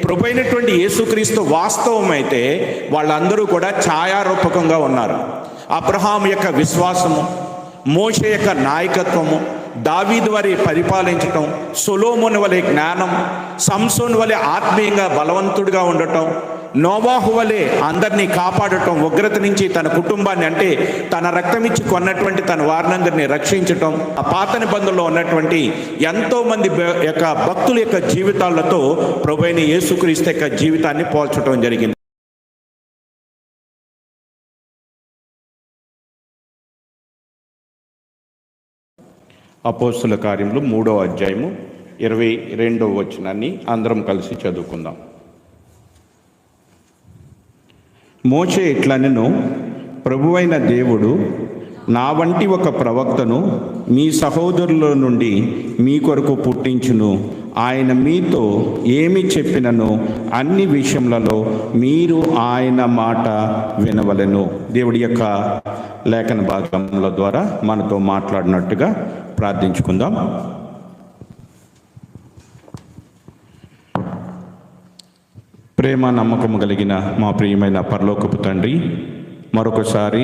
ప్రభు అయినటువంటి యేసుక్రీస్తు వాస్తవమైతే వాళ్ళందరూ కూడా ఛాయారూపకంగా ఉన్నారు. అబ్రహాము యొక్క విశ్వాసము, మోషే యొక్క నాయకత్వము, దావీదు వారి పరిపాలించటం, సొలొమోను వలె జ్ఞానం, సంసోను వలె ఆత్మీయంగా బలవంతుడిగా ఉండటం, నోవాహు వలె అందరినీ కాపాడటం, ఉగ్రత నుంచి తన కుటుంబాన్ని అంటే తన రక్తమిచ్చి కొన్నటువంటి తన వారినందరినీ రక్షించటం, ఆ పాత నిబంధనలో ఉన్నటువంటి ఎంతోమంది యొక్క భక్తుల యొక్క జీవితాలతో ప్రభువైన యేసుక్రీస్తు యొక్క జీవితాన్ని పోల్చడం జరిగింది. అపోస్తుల కార్యములు 3వ అధ్యాయము 22వ వచనాన్ని అందరం కలిసి చదువుకుందాం. మోషే ఇట్లనెను, ప్రభువైన దేవుడు నా వంటి ఒక ప్రవక్తను మీ సహోదరుల నుండి మీ కొరకు పుట్టించును. ఆయన మీతో ఏమి చెప్పినను అన్ని విషయములలో మీరు ఆయన మాట వినవలెను. దేవుడి యొక్క లేఖన భాగముల ద్వారా మనతో మాట్లాడినట్టుగా ప్రార్థించుకుందాం. ప్రేమ నమ్మకము కలిగిన మా ప్రియమైన పరలోకపు తండ్రి, మరొకసారి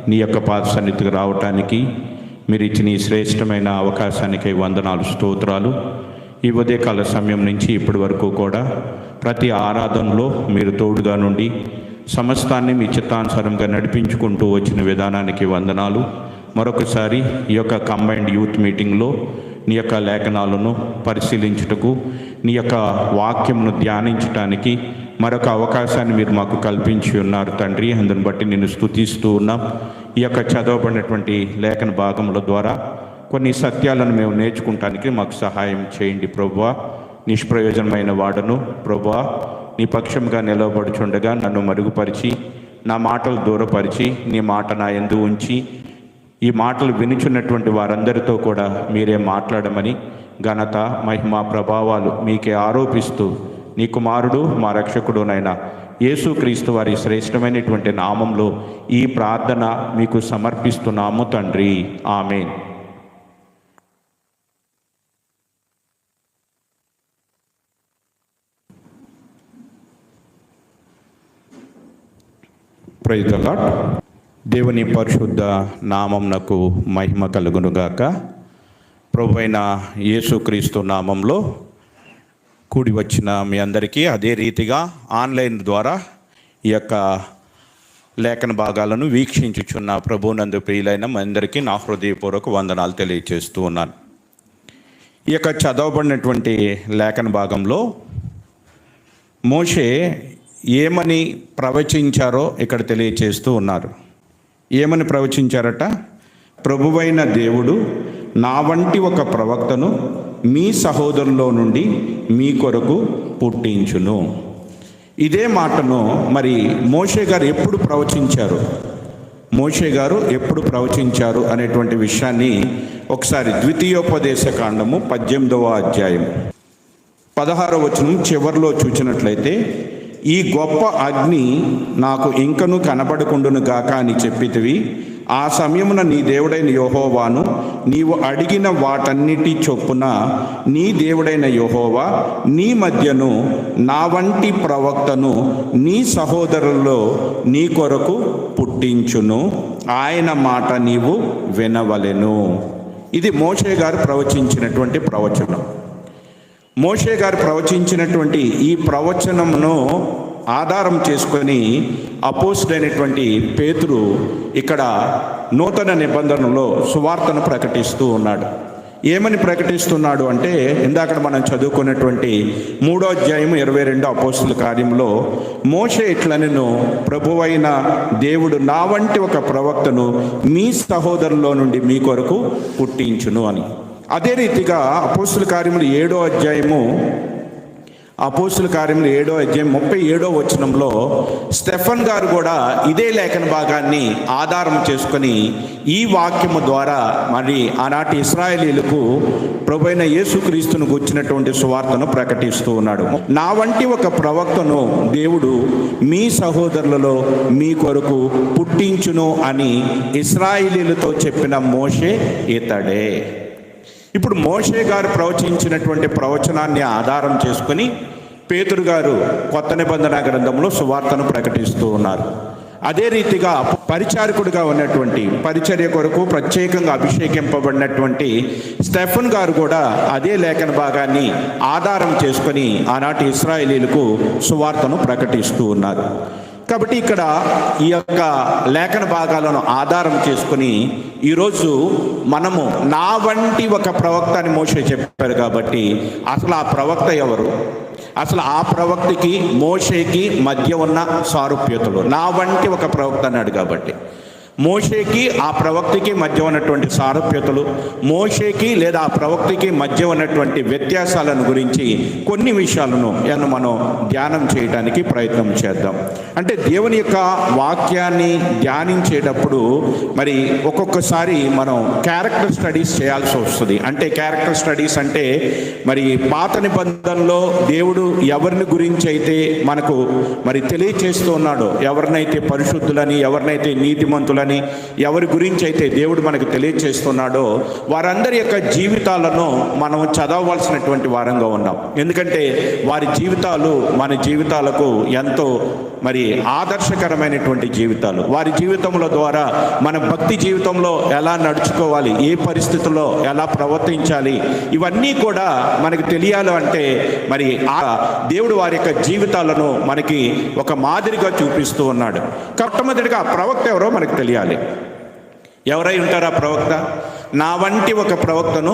నీ యొక్క పాద సన్నిధికి రావటానికి మీరు ఇచ్చిన ఈ శ్రేష్టమైన అవకాశానికి వందనాలు, స్తోత్రాలు. ఈ ఉదయకాల సమయం నుంచి ఇప్పటి వరకు కూడా ప్రతి ఆరాధనలో మీరు తోడుగా నుండి సమస్తాన్ని మీ చిత్తానుసారంగా నడిపించుకుంటూ వచ్చిన విధానానికి వందనాలు. మరొకసారి ఈ యొక్క కంబైన్డ్ యూత్ మీటింగ్లో నీ యొక్క లేఖనాలను పరిశీలించుటకు, నీ యొక్క వాక్యంను ధ్యానించటానికి మరొక అవకాశాన్ని మీరు మాకు కల్పించి ఉన్నారు తండ్రి. అందుని బట్టి నేను స్తుతిస్తూ ఉన్నాం. ఈ యొక్క చదవబడినటువంటి లేఖన భాగముల ద్వారా కొన్ని సత్యాలను మేము నేర్చుకుంటానికి మాకు సహాయం చేయండి ప్రభువా. నిష్ప్రయోజనమైన వాడను ప్రభువా, నీ పక్షంగా నిలవబడుచుండగా నన్ను మరుగుపరిచి, నా మాటలు దూరపరిచి, నీ మాట నా యందు ఉంచి, ఈ మాటలు వినుచున్నటువంటి వారందరితో కూడా మీరే మాట్లాడమని ఘనత, మహిమ, ప్రభావాలు మీకే ఆరోపిస్తూ నీ కుమారుడు మా రక్షకుడునైనా యేసుక్రీస్తు వారి శ్రేష్టమైనటువంటి నామంలో ఈ ప్రార్థన మీకు సమర్పిస్తున్నాము తండ్రి, ఆమేన్. Praise the lord. దేవుని పరిశుద్ధ నామంనకు మహిమ కలుగునుగాక. ప్రభువైన యేసుక్రీస్తు నామంలో కూడి వచ్చిన మీ అందరికీ, అదే రీతిగా ఆన్లైన్ ద్వారా ఈ యొక్క లేఖన భాగాలను వీక్షించుచున్న ప్రభువునందు ప్రియులైన మీ అందరికీ నా హృదయపూర్వక వందనాలు తెలియజేస్తూ ఉన్నాను. ఈ యొక్క చదవబడినటువంటి లేఖన భాగంలో మోషే ఏమని ప్రవచించారో ఇక్కడ తెలియజేస్తూ ఉన్నారు. ఏమని ప్రవచించారట? ప్రభువైన దేవుడు నా వంటి ఒక ప్రవక్తను మీ సహోదరులో నుండి మీ కొరకు పుట్టించును. ఇదే మాటను మరి మోషే గారు ఎప్పుడు ప్రవచించారు, మోషే గారు ఎప్పుడు ప్రవచించారు అనేటువంటి విషయాన్ని ఒకసారి ద్వితీయోపదేశ కాండము 18వ అధ్యాయం 16వ వచనం చివరిలో చూచినట్లయితే, ఈ గొప్ప అగ్ని నాకు ఇంకను కనబడకుండును గాక అని చెప్పితివి. ఆ సమయమున నీ దేవుడైన యెహోవాను నీవు అడిగిన వాటన్నిటి చొప్పున నీ దేవుడైన యెహోవా నీ మధ్యను నా వంటి ప్రవక్తను నీ సహోదరుల్లో నీ కొరకు పుట్టించును. ఆయన మాట నీవు వినవలెను. ఇది మోషే గారు ప్రవచించినటువంటి ప్రవచనం. మోషే గారు ప్రవచించినటువంటి ఈ ప్రవచనమును ఆధారం చేసుకొని అపోస్తుడైనటువంటి పేతురు ఇక్కడ నూతన నిబంధనలో సువార్తను ప్రకటిస్తూ ఉన్నాడు. ఏమని ప్రకటిస్తున్నాడు అంటే, ఇందాక మనం చదువుకున్నటువంటి 3వ అధ్యాయం 22 అపోస్తుల కార్యంలో మోషే ఇట్లనెను, ప్రభువైన దేవుడు నా వంటి ఒక ప్రవక్తను మీ సహోదరులో నుండి మీ కొరకు పుట్టించును అని. అదే రీతిగా అపోస్తుల కార్యములు 7వ అధ్యాయం 37వ వచనంలో స్టెఫన్ గారు కూడా ఇదే లేఖన భాగాన్ని ఆధారం చేసుకొని ఈ వాక్యము ద్వారా మరి ఆనాటి ఇశ్రాయేలీయులకు ప్రభువైన యేసుక్రీస్తును గుర్చినటువంటి సువార్తను ప్రకటిస్తూ ఉన్నాడు. నా వంటి ఒక ప్రవక్తను దేవుడు మీ సహోదరులలో మీ కొరకు పుట్టించును అని ఇశ్రాయేలీయులతో చెప్పిన మోషే ఇతడే. ఇప్పుడు మోషే గారు ప్రవచించినటువంటి ప్రవచనాన్ని ఆధారం చేసుకొని పేతురు గారు కొత్త నిబంధన గ్రంథంలో సువార్తను ప్రకటిస్తూ ఉన్నారు. అదే రీతిగా పరిచారకుడిగా ఉన్నటువంటి, పరిచర్య కొరకు ప్రత్యేకంగా అభిషేకింపబడినటువంటి స్టెఫన్ గారు కూడా అదే లేఖన భాగాన్ని ఆధారం చేసుకొని ఆనాటి ఇశ్రాయేలీలకు సువార్తను ప్రకటిస్తూ ఉన్నారు. కాబట్టి ఇక్కడ ఈ యొక్క లేఖన భాగాలను ఆధారం చేసుకుని ఈరోజు మనము నా వంటి ఒక ప్రవక్త అని మోషే చెప్పారు. కాబట్టి అసలు ఆ ప్రవక్త ఎవరు? అసలు ఆ ప్రవక్తకి మోషేకి మధ్య ఉన్న సారూప్యతలు, నా వంటి ఒక ప్రవక్త అన్నాడు కాబట్టి మోషేకి ఆ ప్రవక్తకి మధ్య ఉన్నటువంటి సారూప్యతలు, మోషేకి లేదా ఆ ప్రవక్తకి మధ్య ఉన్నటువంటి వ్యత్యాసాలను గురించి కొన్ని విషయాలను మనం ధ్యానం చేయడానికి ప్రయత్నం చేద్దాం. అంటే దేవుని యొక్క వాక్యాన్ని ధ్యానించేటప్పుడు మరి ఒక్కొక్కసారి మనం క్యారెక్టర్ స్టడీస్ చేయాల్సి వస్తుంది. అంటే క్యారెక్టర్ స్టడీస్ అంటే మరి పాత నిబంధనలో దేవుడు ఎవరిని గురించి అయితే మనకు మరి తెలియచేస్తూ ఉన్నాడో, ఎవరినైతే పరిశుద్ధులని, ఎవరినైతే నీతిమంతులని, ఎవరి గురించి అయితే దేవుడు మనకు తెలియచేస్తున్నాడో వారందరి యొక్క జీవితాలను మనం చదవవలసినటువంటి వారంగా ఉన్నాం. ఎందుకంటే వారి జీవితాలు మన జీవితాలకు ఎంతో మరి ఆదర్శకరమైనటువంటి జీవితాలు. వారి జీవితంలో ద్వారా మన భక్తి జీవితంలో ఎలా నడుచుకోవాలి, ఏ పరిస్థితుల్లో ఎలా ప్రవర్తించాలి, ఇవన్నీ కూడా మనకు తెలియాలి. అంటే మరి ఆ దేవుడు వారి యొక్క జీవితాలను మనకి ఒక మాదిరిగా చూపిస్తూ ఉన్నాడు. మొట్టమొదటిగా ఆ ప్రవక్త ఎవరో మనకు తెలియాలి. ఎవరై ఉంటారు ఆ ప్రవక్త? నా వంటి ఒక ప్రవక్తను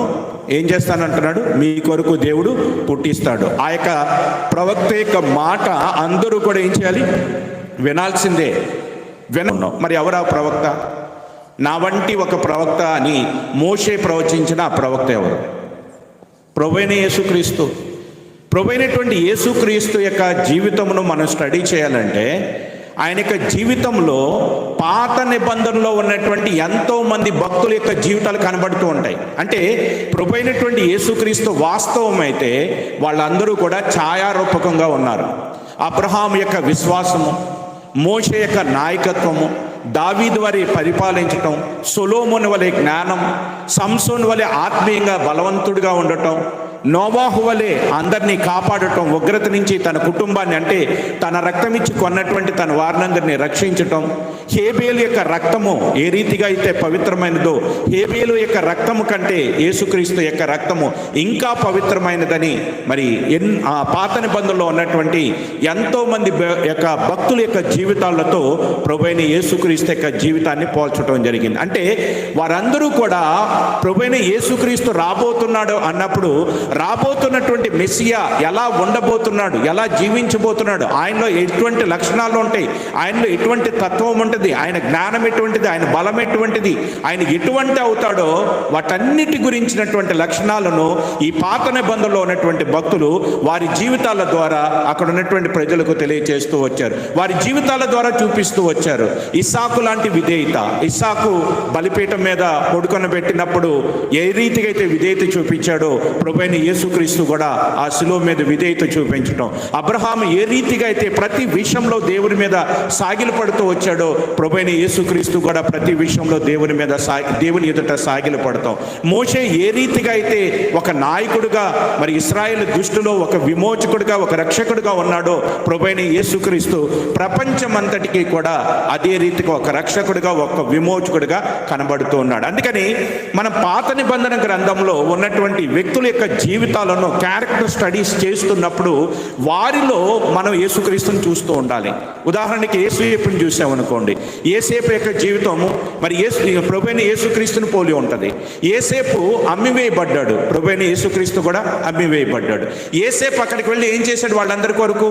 ఏం చేస్తానంటున్నాడు? మీ కొరకు దేవుడు పుట్టిస్తాడు. ఆ యొక్క ప్రవక్త యొక్క మాట అందరూ కూడా ఏం చేయాలి? వినాల్సిందే. విన్నాం. మరి ఎవరు ఆ ప్రవక్త? నా వంటి ఒక ప్రవక్త అని మోషే ప్రవచించిన ఆ ప్రవక్త ఎవరు? ప్రభువైన యేసుక్రీస్తు. ప్రభువైనటువంటి యేసుక్రీస్తు యొక్క జీవితమును మనం స్టడీ చేయాలంటే ఆయన యొక్క జీవితంలో పాత నిబంధనలో ఉన్నటువంటి ఎంతో మంది భక్తుల యొక్క జీవితాలు కనబడుతూ ఉంటాయి. అంటే ప్రభువైనటువంటి యేసుక్రీస్తు వాస్తవం అయితే వాళ్ళందరూ కూడా ఛాయారూపకంగా ఉన్నారు. అబ్రహాము యొక్క విశ్వాసము, మోషే యొక్క నాయకత్వము, దావీదు వారి పరిపాలించటం, సొలొమోను వలె జ్ఞానం, సంసోను వలె ఆత్మీయంగా బలవంతుడిగా ఉండటం, నోవాహు వలె అందరినీ కాపాడటం, ఉగ్రత నుంచి తన కుటుంబాన్ని, అంటే తన రక్తం ఇచ్చి కొన్నటువంటి తన వారినందరినీ రక్షించటం, హేబేలు యొక్క రక్తము ఏ రీతిగా అయితే పవిత్రమైనదో హేబేలు యొక్క రక్తము కంటే యేసుక్రీస్తు యొక్క రక్తము ఇంకా పవిత్రమైనదని మరి ఆ పాత నిబంధనలో ఉన్నటువంటి ఎంతో మంది యొక్క భక్తుల యొక్క జీవితాలతో ప్రభువైన యేసుక్రీస్తు యొక్క జీవితాన్ని పోల్చడం జరిగింది. అంటే వారందరూ కూడా ప్రభువైన యేసుక్రీస్తు రాబోతున్నాడు అన్నప్పుడు రాబోతున్నటువంటి మెస్సియా ఎలా ఉండబోతున్నాడు, ఎలా జీవించబోతున్నాడు, ఆయనలో ఎటువంటి లక్షణాలు ఉంటాయి, ఆయనలో ఎటువంటి తత్వం ఉంటుంది, ఆయన జ్ఞానం ఎటువంటిది, ఆయన బలం ఎటువంటిది, ఆయన ఎటువంటి అవుతాడో వాటన్నిటి గురించినటువంటి లక్షణాలను ఈ పాత నిబంధనలో ఉన్నటువంటి భక్తులు వారి జీవితాల ద్వారా అక్కడ ఉన్నటువంటి ప్రజలకు తెలియజేస్తూ వచ్చారు. వారి జీవితాల ద్వారా చూపిస్తూ వచ్చారు. ఇస్సాకు లాంటి విధేయత, ఇస్సాకు బలిపీఠం మీద పడుకొనబెట్టినప్పుడు ఏ రీతిగా అయితే విధేయత చూపించాడో ప్రభువైన యేసుక్రీస్తు కూడా ఆ శిలువ మీద విధేయత చూపించడం. అబ్రహాము ఏ రీతిగా అయితే ప్రతి విషయంలో దేవుని మీద సాగిలపడుతూ వచ్చాడో ప్రభువైన యేసుక్రీస్తు కూడా ప్రతి విషయంలో దేవుని మీద దేవుని ఎదుట సాగిలపడతాం. మోషే ఏ రీతిగా అయితే ఒక నాయకుడిగా మరి ఇశ్రాయేలు దృష్టిలో ఒక విమోచకుడిగా, ఒక రక్షకుడిగా ఉన్నాడో ప్రభువైన యేసుక్రీస్తు ప్రపంచమంతటికీ కూడా అదే రీతిగా ఒక రక్షకుడిగా, ఒక విమోచకుడిగా కనబడుతూ ఉన్నాడు. అందుకని మనం పాత నిబంధన గ్రంథంలో ఉన్నటువంటి వ్యక్తుల యొక్క జీవితాలను క్యారెక్టర్ స్టడీస్ చేస్తున్నప్పుడు వారిలో మనం యేసుక్రీస్తుని చూస్తూ ఉండాలి. ఉదాహరణకి యేసేపుని చూసామనుకోండి, యేసేపు యొక్క జీవితము మరి ప్రభువైన యేసుక్రీస్తుని పోలి ఉంటుంది. యేసేపు అమ్మివేయబడ్డాడు, ప్రభువైన యేసుక్రీస్తు కూడా అమ్మివేయబడ్డాడు. యేసేపు అక్కడికి వెళ్ళి ఏం చేశాడు? వాళ్ళందరి కొరకు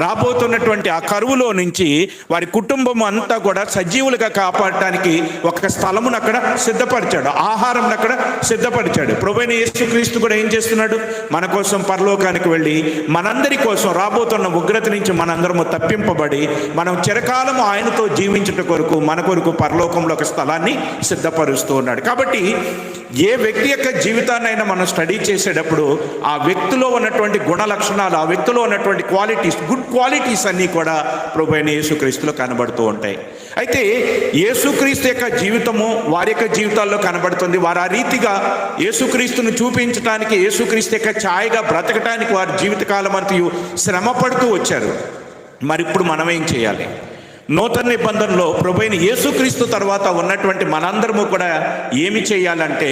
రాబోతున్నటువంటి ఆ కరువులో నుంచి వారి కుటుంబం అంతా కూడా సజీవులుగా కాపాడటానికి ఒక స్థలమును అక్కడ సిద్ధపరిచాడు, ఆహారం అక్కడ సిద్ధపరిచాడు. ప్రభువైన యేసుక్రీస్తు కూడా ఏం చేస్తున్నాడు? మన కోసం పరలోకానికి వెళ్ళి మనందరి కోసం రాబోతున్న ఉగ్రత నుంచి మనందరము తప్పింపబడి మనం చిరకాలము ఆయనతో జీవించుట కొరకు మన కొరకు పరలోకంలో ఒక స్థలాన్ని సిద్ధపరుస్తూ ఉన్నాడు. కాబట్టి ఏ వ్యక్తి యొక్క జీవితాన్నైనా మనం స్టడీ చేసేటప్పుడు ఆ వ్యక్తిలో ఉన్నటువంటి గుణ లక్షణాలు, ఆ వ్యక్తిలో ఉన్నటువంటి క్వాలిటీస్, గుడ్ క్వాలిటీస్ అన్నీ కూడా ప్రభు అయిన యేసుక్రీస్తులో కనబడుతూ ఉంటాయి. అయితే యేసుక్రీస్తు యొక్క జీవితము వారి యొక్క జీవితాల్లో కనబడుతుంది. వారు ఆ రీతిగా యేసుక్రీస్తును చూపించడానికి, యేసుక్రీస్తు యొక్క ఛాయగా బ్రతకటానికి వారి జీవితకాలం అంతయు శ్రమ పడుతూ వచ్చారు. మరి ఇప్పుడు మనం ఏం చేయాలి? నూతన నిబంధనలో ప్రభువైన యేసుక్రీస్తు తర్వాత ఉన్నటువంటి మనందరము కూడా ఏమి చేయాలంటే,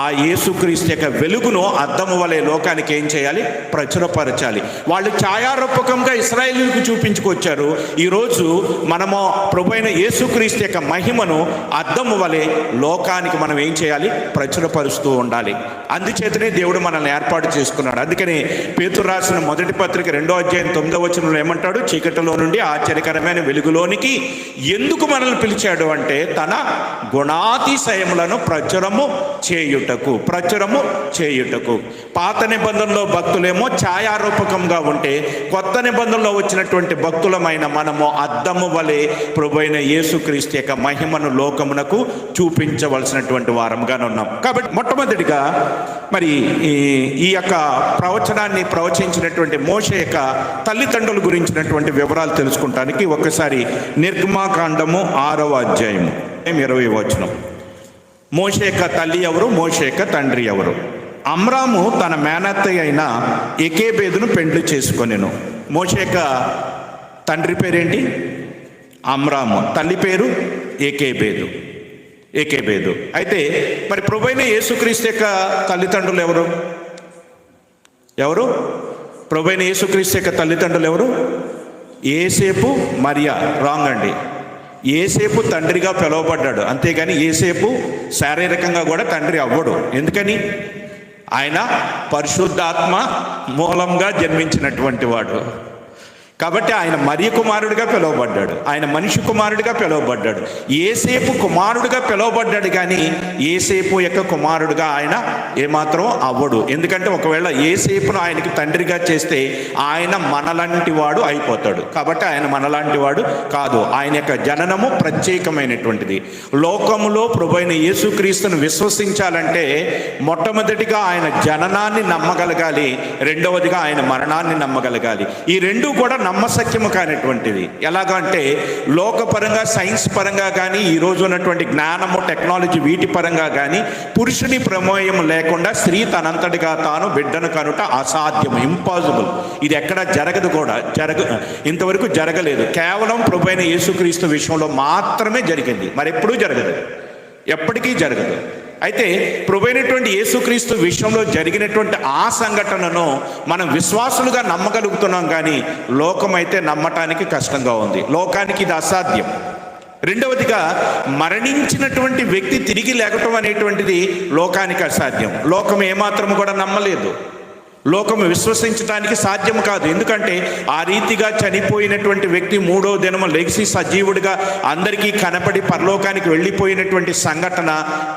ఆ యేసుక్రీస్తు యొక్క వెలుగును అద్దము వలె లోకానికి ఏం చేయాలి? ప్రచురపరచాలి. వాళ్ళు ఛాయారూపకంగా ఇశ్రాయేలుకు చూపించుకొచ్చారు. ఈరోజు మనము ప్రభువైన యేసుక్రీస్తు యొక్క మహిమను అద్దము వలె లోకానికి మనం ఏం చేయాలి? ప్రచురపరుస్తూ ఉండాలి. అందుచేతనే దేవుడు మనల్ని ఏర్పాటు చేసుకున్నాడు. అందుకని పేతురు రాసిన మొదటి పత్రిక 2వ అధ్యాయం 9వ వచనంలో ఏమంటాడు? చీకటిలో నుండి ఆశ్చర్యకరమైన వెలుగులో ఎందుకు మనల్ని పిలిచాడు అంటే, తన గుణాతిశయములను ప్రచురము చేయుటకు. పాత నిబంధనలో భక్తులేమో ఛాయారూపకంగా ఉంటే, కొత్త నిబంధనలో వచ్చినటువంటి భక్తులమైన మనము అద్దము వలె ప్రభువైన యేసుక్రీస్తు యొక్క మహిమను లోకమునకు చూపించవలసినటువంటి వారంగా ఉన్నాం. కాబట్టి మొట్టమొదటిగా మరి ఈ యొక్క ప్రవచనాన్ని ప్రవచించినటువంటి మోషే యొక్క తల్లిదండ్రుల గురించినటువంటి వివరాలు తెలుసుకుంటానికి ఒకసారి నిర్గమాకాండము 6వ అధ్యాయము 20వ వచనం. మోషే యొక్క తల్లి ఎవరు? మోషే యొక్క తండ్రి ఎవరు? అమ్రాము తన మేనత్త అయిన ఎకేబేదును పెండ్లి చేసుకొనెను. మోషే యొక్క తండ్రి పేరేంటి? అమ్రాము. తల్లి పేరు ఏకేబేదు. అయితే మరి ప్రభువైన యేసుక్రీస్తు యొక్క తల్లిదండ్రులు ఎవరు? ప్రభువైన యేసుక్రీస్తు యొక్క తల్లిదండ్రులు ఎవరు? యేసేపు, మరియా. రాంగ్ అండి. యేసేపు తండ్రిగా పిలువబడ్డాడు, అంతేగాని యేసేపు శారీరకంగా కూడా తండ్రి అవ్వడు. ఎందుకని? ఆయన పరిశుద్ధాత్మ మూలంగా జన్మించినటువంటి వాడు. కాబట్టి ఆయన మరియ కుమారుడిగా పిలువబడ్డాడు, ఆయన మనిషి కుమారుడిగా పిలువబడ్డాడు. యేసేపు కుమారుడిగా పిలువబడ్డాడు, కానీ యేసేపు యొక్క కుమారుడిగా ఆయన ఏమాత్రం అవ్వడు. ఎందుకంటే ఒకవేళ యేసేపును ఆయనకి తండ్రిగా చేస్తే ఆయన మనలాంటి వాడు అయిపోతాడు. కాబట్టి ఆయన మనలాంటి వాడు కాదు. ఆయన యొక్క జననము ప్రత్యేకమైనటువంటిది. లోకములో ప్రభువైన యేసుక్రీస్తును విశ్వసించాలంటే మొట్టమొదటిగా ఆయన జననాన్ని నమ్మగలగాలి, రెండవదిగా ఆయన మరణాన్ని నమ్మగలగాలి. ఈ రెండు కూడా నమ్మశక్యము కానిటువంటిది. ఎలాగంటే లోకపరంగా, సైన్స్ పరంగా కానీ, ఈరోజు ఉన్నటువంటి జ్ఞానము, టెక్నాలజీ వీటి పరంగా కానీ పురుషుని ప్రమేయం లేకుండా స్త్రీ తనంతటిగా తాను బిడ్డను కనుట అసాధ్యము, ఇంపాసిబుల్. ఇది ఎక్కడ జరగదు కూడా, ఇంతవరకు జరగలేదు. కేవలం ప్రభువైన యేసుక్రీస్తు విషయంలో మాత్రమే జరిగింది, మరెప్పుడూ జరగదు, ఎప్పటికీ జరగదు. అయితే ప్రభువైనటువంటి యేసుక్రీస్తు విషయంలో జరిగినటువంటి ఆ సంఘటనను మనం విశ్వాసులుగా నమ్మగలుగుతున్నాం, కానీ లోకమైతే నమ్మటానికి కష్టంగా ఉంది. లోకానికి ఇది అసాధ్యం. రెండవదిగా, మరణించినటువంటి వ్యక్తి తిరిగి లేకటం అనేటువంటిది లోకానికి అసాధ్యం. లోకం ఏమాత్రం కూడా నమ్మలేదు, లోకము విశ్వసించడానికి సాధ్యం కాదు. ఎందుకంటే ఆ రీతిగా చనిపోయినటువంటి వ్యక్తి 3వ దినము లెగిసి సజీవుడిగా అందరికీ కనపడి పరలోకానికి వెళ్ళిపోయినటువంటి సంఘటన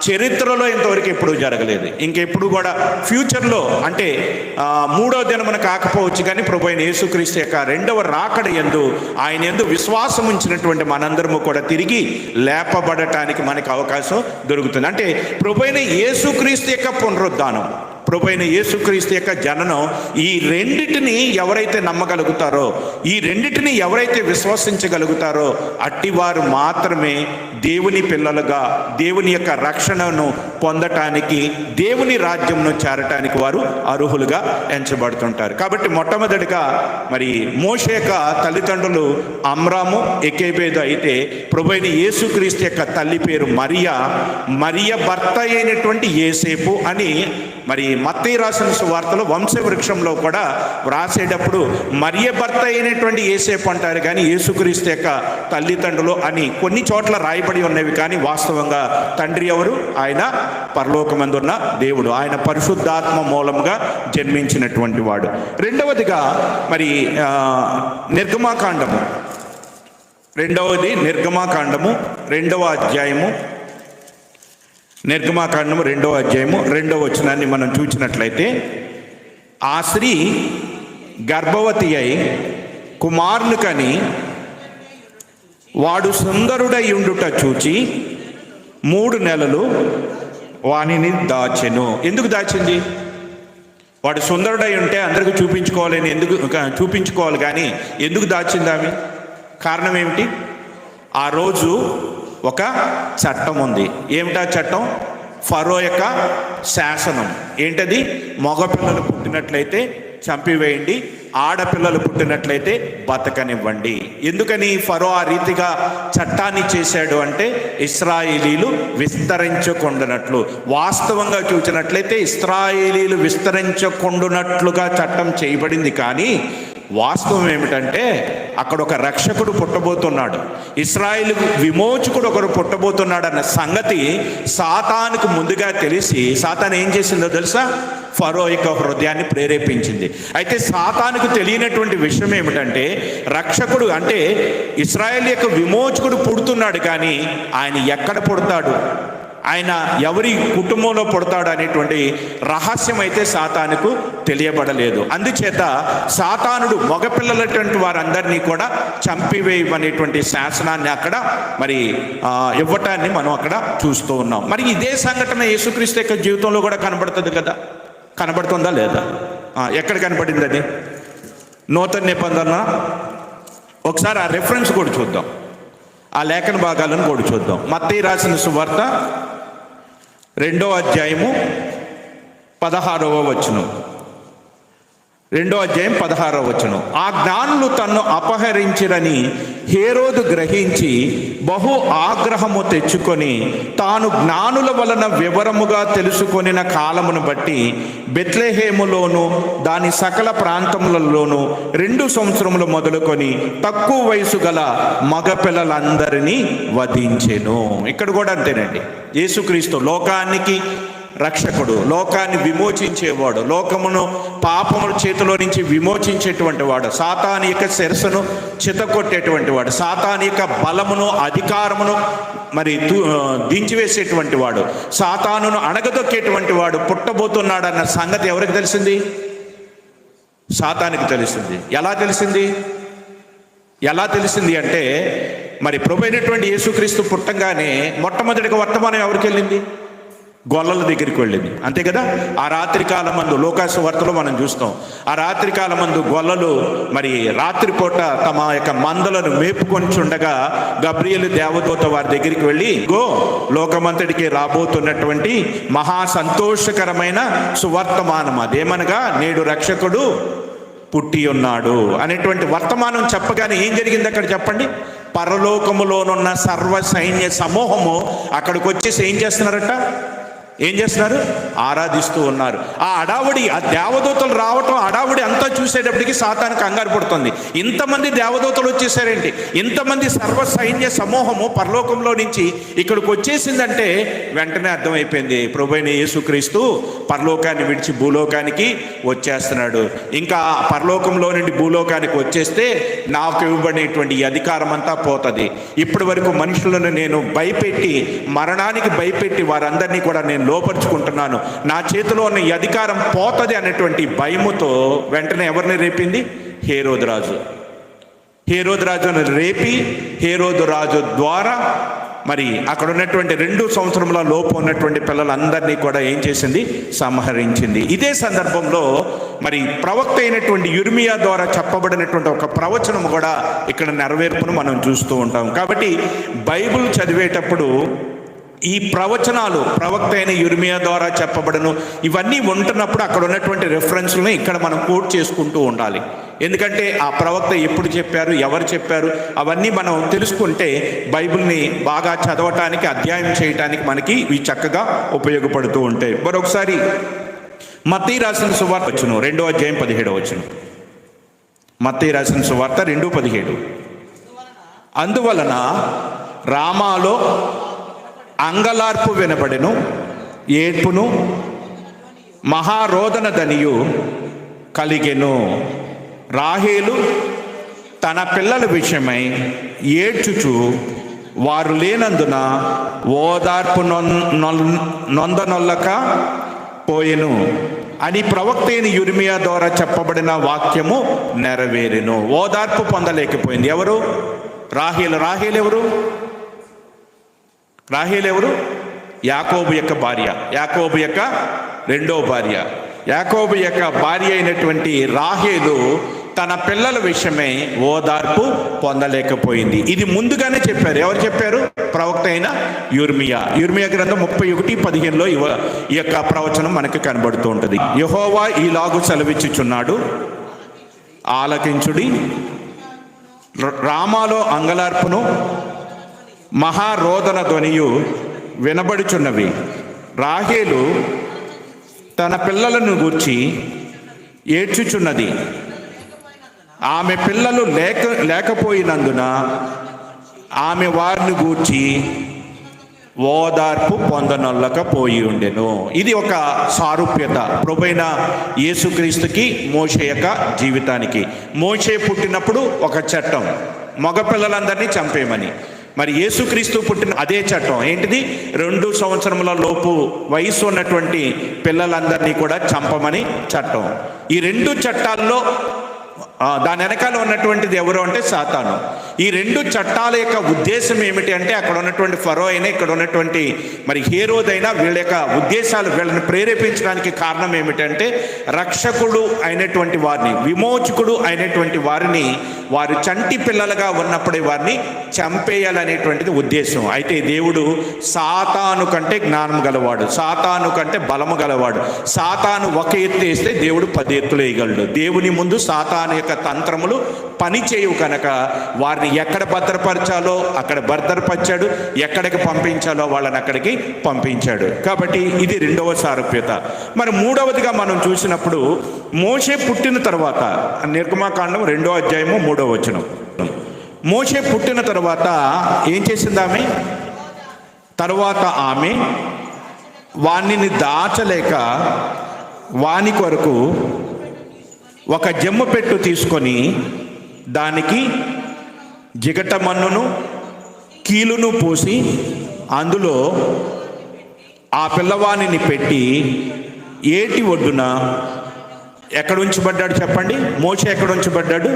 చరిత్రలో ఇంతవరకు ఎప్పుడూ జరగలేదు. ఇంకెప్పుడు కూడా ఫ్యూచర్లో, అంటే 3వ దినమున కాకపోవచ్చు, కానీ ప్రభువైన యేసుక్రీస్తు యొక్క 2వ రాకడ యందు ఆయన యందు విశ్వాసం ఉంచినటువంటి మనందరము కూడా తిరిగి లేపబడటానికి మనకు అవకాశం దొరుకుతుంది. అంటే ప్రభువైన యేసుక్రీస్తు యొక్క పునరుద్ధానం, ప్రభువైన యేసుక్రీస్తు యొక్క జననం, ఈ రెండిటిని ఎవరైతే నమ్మగలుగుతారో, ఈ రెండిటిని ఎవరైతే విశ్వసించగలుగుతారో అట్టివారు మాత్రమే దేవుని పిల్లలుగా దేవుని యొక్క రక్షణను పొందటానికి, దేవుని రాజ్యంను చేరటానికి వారు అర్హులుగా ఎంచబడుతుంటారు. కాబట్టి మొట్టమొదటిగా మరి మోషే యొక్క తల్లిదండ్రులు అమ్రాము, ఎకేబేదు అయితే ప్రభువైన యేసుక్రీస్తు యొక్క తల్లి పేరు మరియ భర్త అయినటువంటి యేసేపు అని మరి మత్తయి రాసిన సువార్తలో వంశవృక్షంలో కూడా వ్రాసేటప్పుడు మరియ భర్త అయినటువంటి యేసేపు అంటారు, కానీ యేసుక్రీస్తు యొక్క తల్లిదండ్రులు అని కొన్ని చోట్ల రాయబడి ఉన్నవి. కానీ వాస్తవంగా తండ్రి ఎవరు? ఆయన పరలోకమందున్న దేవుడు, ఆయన పరిశుద్ధాత్మ మూలంగా జన్మించినటువంటి వాడు. రెండవదిగా మరి నిర్గమాకాండము 2వ అధ్యాయము, నిర్గమాకాండము 2వ అధ్యాయము 2వ వచనాన్ని మనం చూసినట్లయితే, ఆ స్త్రీ గర్భవతి అయి కుమారుని కని వాడు సుందరుడై ఉండుట చూచి 3 నెలలు వానిని దాచెను. ఎందుకు దాచింది? వాడు సుందరుడై ఉంటే అందరికీ చూపించుకోవాలి కానీ ఎందుకు దాచింది ఆమె? కారణం ఏమిటి? ఆ రోజు ఒక చట్టం ఉంది. ఏమిటా చట్టం? ఫరో యొక్క శాసనం. ఏంటది? మగపిల్లలు పుట్టినట్లయితే చంపివేయండి, ఆడపిల్లలు పుట్టినట్లయితే బతకనివ్వండి. ఎందుకని ఫరో ఆ రీతిగా చట్టాన్ని చేశాడు అంటే ఇశ్రాయేలీలు విస్తరించకుండానట్లు. వాస్తవంగా చూసినట్లయితే ఇశ్రాయేలీలు విస్తరించకుండానట్లుగా చట్టం చేయబడింది. కానీ వాస్తవం ఏమిటంటే అక్కడ ఒక రక్షకుడు పుట్టబోతున్నాడు, ఇశ్రాయేలు విమోచకుడు ఒకరు పుట్టబోతున్నాడు అన్న సంగతి సాతానుకు ముందుగా తెలిసి సాతాను ఏం చేసిందో తెలుసా? ఫరో యొక్క హృదయాన్ని ప్రేరేపించింది. అయితే సాతానుకు తెలియనటువంటి విషయం ఏమిటంటే రక్షకుడు అంటే ఇశ్రాయేలు యొక్క విమోచకుడు పుడుతున్నాడు, కానీ ఆయన ఎక్కడ పుడతాడు, ఆయన ఎవరి కుటుంబంలో పుడతాడు అనేటువంటి రహస్యం అయితే సాతానుకు తెలియబడలేదు. అందుచేత సాతానుడు మగపిల్లలటువంటి వారందరినీ కూడా చంపివేయమనేటువంటి శాసనాన్ని అక్కడ మరి ఇవ్వటాన్ని మనం అక్కడ చూస్తూ ఉన్నాం. మరి ఇదే సంఘటన యేసుక్రీస్తు యొక్క జీవితంలో కూడా కనబడుతుంది కదా. కనబడుతుందా లేదా? ఎక్కడ కనబడింది అది? నూతన నిబంధన. ఒకసారి ఆ రెఫరెన్స్ కూడా చూద్దాం, ఆ లేఖన భాగాలను కూడా చూద్దాం. మత్తయి రాసిన సువార్త 2వ అధ్యాయము 16వ వచనం. 2వ అధ్యాయం 16వ వచనం. ఆ జ్ఞానులు తన్ను అపహరించిరని హేరోదు గ్రహించి బహు ఆగ్రహము తెచ్చుకొని తాను జ్ఞానుల వలన వివరముగా తెలుసుకొనిన కాలమును బట్టి బెత్లెహేములోను దాని సకల ప్రాంతములలోనూ 2 సంవత్సరములు మొదలుకొని తక్కువ వయసు గల మగపిల్లలందరినీ వధించెను. ఇక్కడ కూడా అంతేనండి. యేసుక్రీస్తు లోకానికి రక్షకుడు, లోకాన్ని విమోచించేవాడు, లోకమును పాపముల చేతిలో నుంచి విమోచించేటువంటి వాడు, సాతాను యొక్క శిరస్సును చితకొట్టేటువంటి వాడు, సాతాను యొక్క బలమును అధికారమును మరి దించివేసేటువంటి వాడు, సాతానును అణగదొక్కేటువంటి వాడు పుట్టబోతున్నాడు అన్న సంగతి ఎవరికి తెలిసింది? సాతానికి తెలిసింది. ఎలా తెలిసింది అంటే మరి ప్రభు అయినటువంటి యేసుక్రీస్తు పుట్టంగానే మొట్టమొదటిగా వర్తమానం ఎవరికి వెళ్ళింది? గొల్లల దగ్గరికి వెళ్ళింది, అంతే కదా. ఆ రాత్రి కాలమందు లోకాసు వార్తలో మనం చూస్తాం, ఆ రాత్రి కాలమందు గొల్లలు మరి రాత్రిపూట తమ యొక్క మందలను మేపుకొని చుండగా గబ్రియేలు దేవదూత వారి దగ్గరికి వెళ్ళి లోకమంతటికి రాబోతున్నటువంటి మహా సంతోషకరమైన సువర్తమానం అదేమనగా నేడు రక్షకుడు పుట్టి ఉన్నాడు అనేటువంటి వర్తమానం చెప్పగానే ఏం జరిగింది అక్కడ చెప్పండి? పరలోకములోనున్న సర్వ సైన్య సమూహము అక్కడికి వచ్చేసి ఏం చేస్తున్నారు? ఆరాధిస్తూ ఉన్నారు. ఆ అడావుడి, ఆ దేవదూతలు రావటం అడావుడి అంతా చూసేటప్పటికి సాతాను కంగారు పడుతుంది. ఇంతమంది దేవదూతలు వచ్చేసారేంటి, ఇంతమంది సర్వ సైన్య సమూహము పరలోకంలో నుంచి ఇక్కడికి వచ్చేసిందంటే వెంటనే అర్థమైపోయింది ప్రభువైన యేసుక్రీస్తు పరలోకాన్ని విడిచి భూలోకానికి వచ్చేస్తున్నాడు. ఇంకా పరలోకంలో నుండి భూలోకానికి వచ్చేస్తే నాకు ఇవ్వబడినటువంటి అధికారం అంతా పోతుంది. ఇప్పటి వరకు మనుషులను నేను భయపెట్టి మరణానికి భయపెట్టి వారందరినీ కూడా నేను లోపరుచుకుంటున్నాను, నా చేతిలో ఉన్న ఈ అధికారం పోతుంది అనేటువంటి భయముతో వెంటనే ఎవరిని రేపింది? హేరోదు రాజును రేపి హేరోదు రాజు ద్వారా మరి అక్కడ ఉన్నటువంటి 2 సంవత్సరముల లోపు ఉన్నటువంటి పిల్లలందరినీ కూడా ఏం చేసింది? సంహరించింది. ఇదే సందర్భంలో మరి ప్రవక్త అయినటువంటి యిర్మీయా ద్వారా చెప్పబడినటువంటి ఒక ప్రవచనం కూడా ఇక్కడ నెరవేర్పును మనం చూస్తూ ఉంటాం. కాబట్టి బైబిల్ చదివేటప్పుడు ఈ ప్రవచనాలు ప్రవక్త అయిన యిర్మీయా ద్వారా చెప్పబడను ఇవన్నీ ఉంటున్నప్పుడు అక్కడ ఉన్నటువంటి రెఫరెన్స్లను ఇక్కడ మనం కోట్ చేసుకుంటూ ఉండాలి. ఎందుకంటే ఆ ప్రవక్త ఎప్పుడు చెప్పారు, ఎవరు చెప్పారు, అవన్నీ మనం తెలుసుకుంటే బైబిల్ని బాగా చదవటానికి, అధ్యయనం చేయటానికి మనకి ఇవి చక్కగా ఉపయోగపడుతూ ఉంటాయి. మరొకసారి మత్తయి రాసిన సువార్త 2వ అధ్యాయం 17వ వచనం. మత్తయి రాసిన సువార్త 2:17. అందువలన రామాలో అంగలార్పు వినబడెను, ఏడ్పును మహారోదన ధనియు కలిగెను. రాహేలు తన పిల్లల విషయమై ఏడ్చుచు వారు లేనందున ఓదార్పు నొందనొల్లక పోయెను అని ప్రవక్త అయిన యిర్మీయా ద్వారా చెప్పబడిన వాక్యము నెరవేరెను. ఓదార్పు పొందలేకపోయింది. ఎవరు? రాహేలు ఎవరు? యాకోబు యొక్క భార్య, యాకోబు యొక్క 2వ భార్య. యాకోబు యొక్క భార్య అయినటువంటి రాహేలు తన పిల్లల విషయమై ఓదార్పు పొందలేకపోయింది. ఇది ముందుగానే చెప్పారు. ఎవరు చెప్పారు? ప్రవక్త అయిన యిర్మీయా గ్రంథం 31:15లో ఈ యొక్క ప్రవచనం మనకి కనబడుతూ ఉంటుంది. యెహోవా ఈలాగు సెలవిచ్చుచున్నాడు, ఆలకించుడి, రామాలో అంగలార్పును మహారోదన ధ్వనియు వినబడుచున్నవి. రాహేలు తన పిల్లలను గూర్చి ఏడ్చుచున్నది. ఆమె పిల్లలు లేకపోయినందున ఆమె వారిని గూర్చి ఓదార్పు పొందనొల్లకపోయి ఉండెను. ఇది ఒక సారూప్యత ప్రభువైన యేసుక్రీస్తుకి మోషే యొక్క జీవితానికి. మోషే పుట్టినప్పుడు ఒక చట్టం, మగపిల్లలందరినీ చంపేయమని. మరి యేసుక్రీస్తు పుట్టిన అదే చట్టం ఏంటిది? 2 సంవత్సరముల లోపు వయసు ఉన్నటువంటి పిల్లలందరినీ కూడా చంపమని చట్టం. ఈ 2 చట్టాల్లో దాని వెనకాల ఉన్నటువంటిది ఎవరు అంటే సాతాను. ఈ 2 చట్టాల యొక్క ఉద్దేశం ఏమిటి అంటే, అక్కడ ఉన్నటువంటి ఫరో అయినా ఇక్కడ ఉన్నటువంటి మరి హేరోదైనా వీళ్ళ యొక్క ఉద్దేశాలు, వీళ్ళని ప్రేరేపించడానికి కారణం ఏమిటంటే, రక్షకుడు అయినటువంటి వారిని, విమోచకుడు అయినటువంటి వారిని వారు చంటి పిల్లలుగా ఉన్నప్పుడే వారిని చంపేయాలనేటువంటిది ఉద్దేశం. అయితే దేవుడు సాతాను కంటే జ్ఞానం గలవాడు, సాతాను కంటే బలము గలవాడు. సాతాను ఒక ఎత్తు వేస్తే దేవుడు 10 ఎత్తులు వేయగలడు. దేవుని ముందు సాతాను యొక్క తంత్రములు పని చేయవు కనుక వారిని ఎక్కడ భద్రపరచాలో అక్కడ భద్రపరిచాడు, ఎక్కడికి పంపించాలో వాళ్ళని అక్కడికి పంపించాడు. కాబట్టి ఇది 2వ సారూప్యత. మరి 3వదిగా మనం చూసినప్పుడు మోషే పుట్టిన తర్వాత, నిర్గమాకాండం 2వ అధ్యాయము 3వ వచనం. మోషే పుట్టిన తర్వాత ఏం చేసింది ఆమె? తర్వాత ఆమె వాణ్ణిని దాచలేక వాని కొరకు ఒక జమ్ము పెట్టు తీసుకొని దానికి జిగట మన్నును కీలును పూసి అందులో ఆ పిల్లవాణిని పెట్టి ఏటి ఒడ్డున ఎక్కడ ఉంచబడ్డాడు చెప్పండి? మోషే ఎక్కడ ఉంచబడ్డాడు?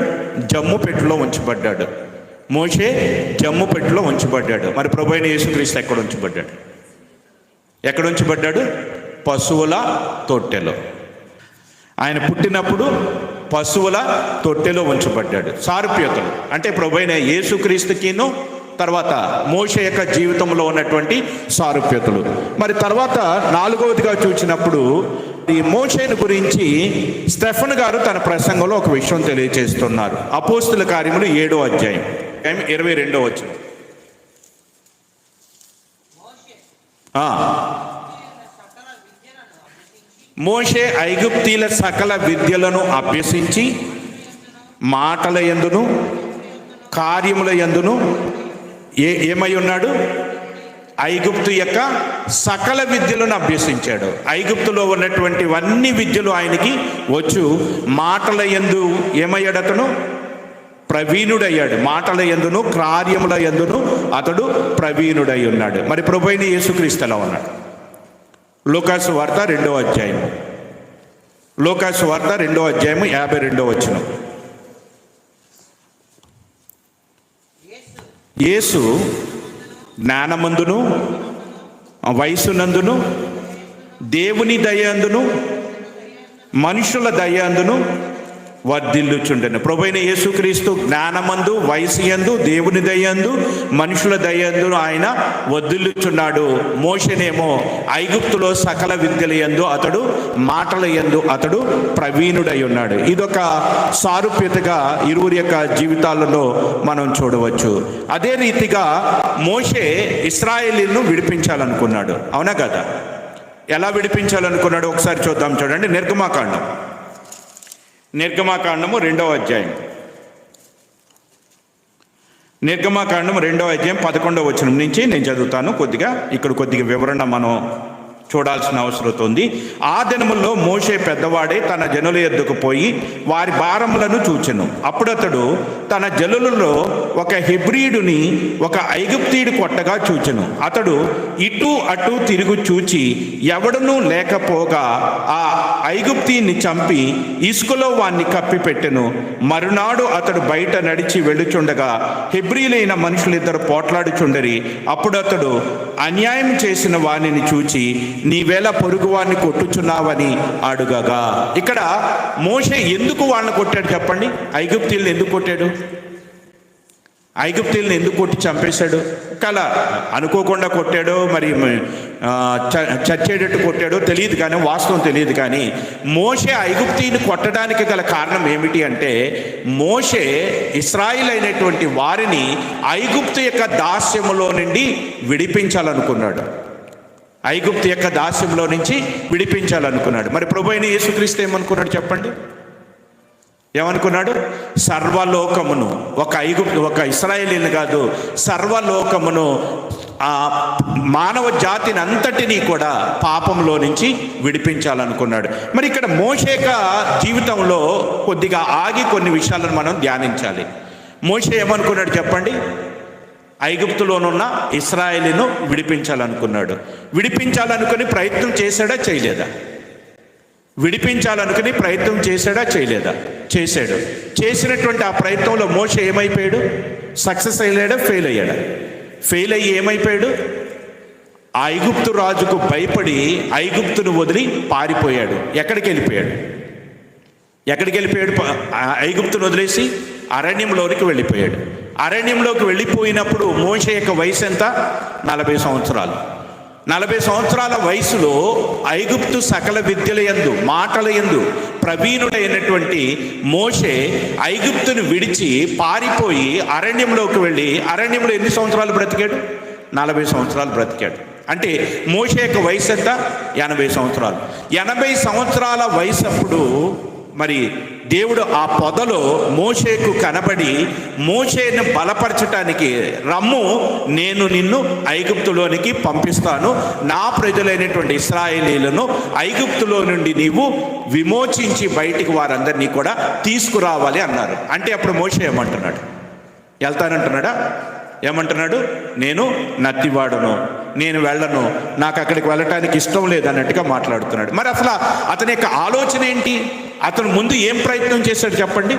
జమ్ము పెట్టులో ఉంచబడ్డాడు. మోషే జమ్ము పెట్టులో ఉంచబడ్డాడు. మరి ప్రభువైన యేసుక్రీస్తు ఎక్కడ ఉంచబడ్డాడు? ఎక్కడ ఉంచబడ్డాడు? పశువుల తొట్టెలో. ఆయన పుట్టినప్పుడు పశువుల తొట్టెలో ఉంచబడ్డాడు. సారూప్యతలు అంటే ప్రభువైన యేసుక్రీస్తుకిను తర్వాత మోషే యొక్క జీవితంలో ఉన్నటువంటి సారూప్యతలు. మరి తర్వాత 4వదిగా చూసినప్పుడు ఈ మోషేను గురించి స్టెఫెన్ గారు తన ప్రసంగంలో ఒక విషయం తెలియజేస్తున్నారు. అపోస్తుల కార్యములు 7వ అధ్యాయం 22వ వచనం. మోషే ఐగుప్తీల సకల విద్యలను అభ్యసించి మాటల యందును కార్యముల యందును ఏమై ఉన్నాడు? ఐగుప్తు యొక్క సకల విద్యలను అభ్యసించాడు. ఐగుప్తులో ఉన్నటువంటివన్నీ విద్యలు ఆయనకి వచ్చు. మాటల యందు ఏమయ్యాడు? అతను ప్రవీణుడయ్యాడు. మాటల యందును కార్యముల యందును అతడు ప్రవీణుడై ఉన్నాడు. మరి ప్రభువైన యేసుక్రీస్తు ఎలా ఉన్నాడు? లూకాసు వార్త 2వ అధ్యాయం, లూకాసు వార్త 2వ అధ్యాయం 52వ వచనం. యేసు జ్ఞానమందును వయసునందును దేవుని దయందును మనుషుల దయందును వర్ధిల్లుచుండెను. ప్రభువైన యేసుక్రీస్తు జ్ఞానమందు వయసు యందు దేవుని దయందు మనుషుల దయందు ఆయన వర్ధిల్లుచున్నాడు. మోషేనేమో ఐగుప్తులో సకల విద్యల యందు అతడు మాటల యందు అతడు ప్రవీణుడై ఉన్నాడు. ఇదొక సారూప్యతగా ఇరువురి యొక్క జీవితాలలో మనం చూడవచ్చు. అదే రీతిగా మోషే ఇశ్రాయేలీయులను విడిపించాలనుకున్నాడు. అవునా కదా? ఎలా విడిపించాలనుకున్నాడు ఒకసారి చూద్దాం. చూడండి, నిర్గమాకాండము 2వ అధ్యాయం, నిర్గమాకాండం 2వ అధ్యాయం 11వ వచనం నుంచి నేను చదువుతాను. కొద్దిగా వివరణ మనం చూడాల్సిన అవసరం ఉంది. ఆ దినముల్లో మోషే పెద్దవాడే తన జనుల యొద్దకు పోయి వారి భారములను చూచెను. అప్పుడు అతడు తన జనులలో ఒక హెబ్రీయుడిని ఒక ఐగుప్తీయుడు కొట్టగా చూచెను. అతడు ఇటు అటు తిరుగు చూచి ఎవడనూ లేకపోగా ఆ ఐగుప్తీయుని చంపి ఇసుకలో వాణ్ణి కప్పి పెట్టెను. మరునాడు అతడు బయట నడిచి వెళ్ళుచుండగా హెబ్రీయులైన మనుషులిద్దరు పోట్లాడుచుండరి. అప్పుడు అతడు అన్యాయం చేసిన వానిని చూచి నీవేళ పొరుగువాడిని కొట్టుచున్నావని అడుగగా. ఇక్కడ మోషే ఎందుకు వాళ్ళని కొట్టాడు చెప్పండి? ఐగుప్తీయుల్ని ఎందుకు కొట్టాడు? ఐగుప్తీయుల్ని ఎందుకు కొట్టి చంపేశాడు? కల అనుకోకుండా కొట్టాడో మరి చచ్చేటట్టు కొట్టాడో తెలియదు, కానీ వాస్తవం తెలియదు. కానీ మోషే ఐగుప్తీయుని కొట్టడానికి గల కారణం ఏమిటి అంటే, మోషే ఇశ్రాయేలు అయినటువంటి వారిని ఐగుప్తు యొక్క దాస్యములో నుండి విడిపించాలనుకున్నాడు. ఐగుప్తు యొక్క దాస్యంలో నుంచి విడిపించాలనుకున్నాడు. మరి ప్రభువైన యేసుక్రీస్తు ఏమనుకున్నాడు చెప్పండి? ఏమనుకున్నాడు? సర్వలోకమును, ఒక ఇశ్రాయేలీని కాదు, సర్వలోకమును, మానవ జాతిని అంతటినీ కూడా పాపంలో నుంచి విడిపించాలనుకున్నాడు. మరి ఇక్కడ మోషే యొక్క జీవితంలో కొద్దిగా ఆగి కొన్ని విషయాలను మనం ధ్యానించాలి. మోషే ఏమనుకున్నాడు చెప్పండి? ఐగుప్తులోనున్న ఇశ్రాయేలును విడిపించాలనుకున్నాడు. విడిపించాలనుకుని ప్రయత్నం చేశాడా చేయలేదా? విడిపించాలనుకుని ప్రయత్నం చేశాడా చేయలేదా? చేశాడు. చేసినటువంటి ఆ ప్రయత్నంలో మోషే ఏమైపోయాడు? సక్సెస్ అయ్యాడా? ఫెయిల్ అయ్యాడా? ఫెయిల్ అయ్యి ఏమైపోయాడు? ఆ ఐగుప్తు రాజుకు భయపడి ఐగుప్తును వదిలి పారిపోయాడు. ఎక్కడికి వెళ్ళిపోయాడు? ఐగుప్తును వదిలేసి అరణ్యంలోనికి వెళ్ళిపోయాడు. అరణ్యంలోకి వెళ్ళిపోయినప్పుడు మోషే యొక్క వయసు ఎంత? 40 సంవత్సరాలు. 40 సంవత్సరాల వయసులో ఐగుప్తు సకల విద్యల యందు, మాటల యందు ప్రవీణుడైనటువంటి మోషే ఐగుప్తును విడిచి పారిపోయి అరణ్యంలోకి వెళ్ళి అరణ్యంలో ఎన్ని సంవత్సరాలు బ్రతికాడు? 40 సంవత్సరాలు బ్రతికాడు. అంటే మోషే యొక్క వయసు ఎంత? 80 సంవత్సరాలు. 80 సంవత్సరాల వయసు అప్పుడు మరి దేవుడు ఆ పొదలో మోషేకు కనబడి మోషేను బలపరచటానికి, రమ్ము నేను నిన్ను ఐగుప్తులోనికి పంపిస్తాను, నా ప్రజలైనటువంటి ఇశ్రాయేలీలను ఐగుప్తులో నుండి నీవు విమోచించి బయటికి వారందరినీ కూడా తీసుకురావాలి అన్నారు. అంటే అప్పుడు మోషే ఏమంటున్నాడు? వెళ్తానంటున్నాడా? ఏమంటున్నాడు? నేను నత్తివాడను, నేను వెళ్ళను, నాకు అక్కడికి వెళ్ళటానికి ఇష్టం లేదన్నట్టుగా మాట్లాడుతున్నాడు. మరి అసలు అతని యొక్క ఆలోచన ఏంటి? అతను ముందు ఏం ప్రయత్నం చేశాడు చెప్పండి?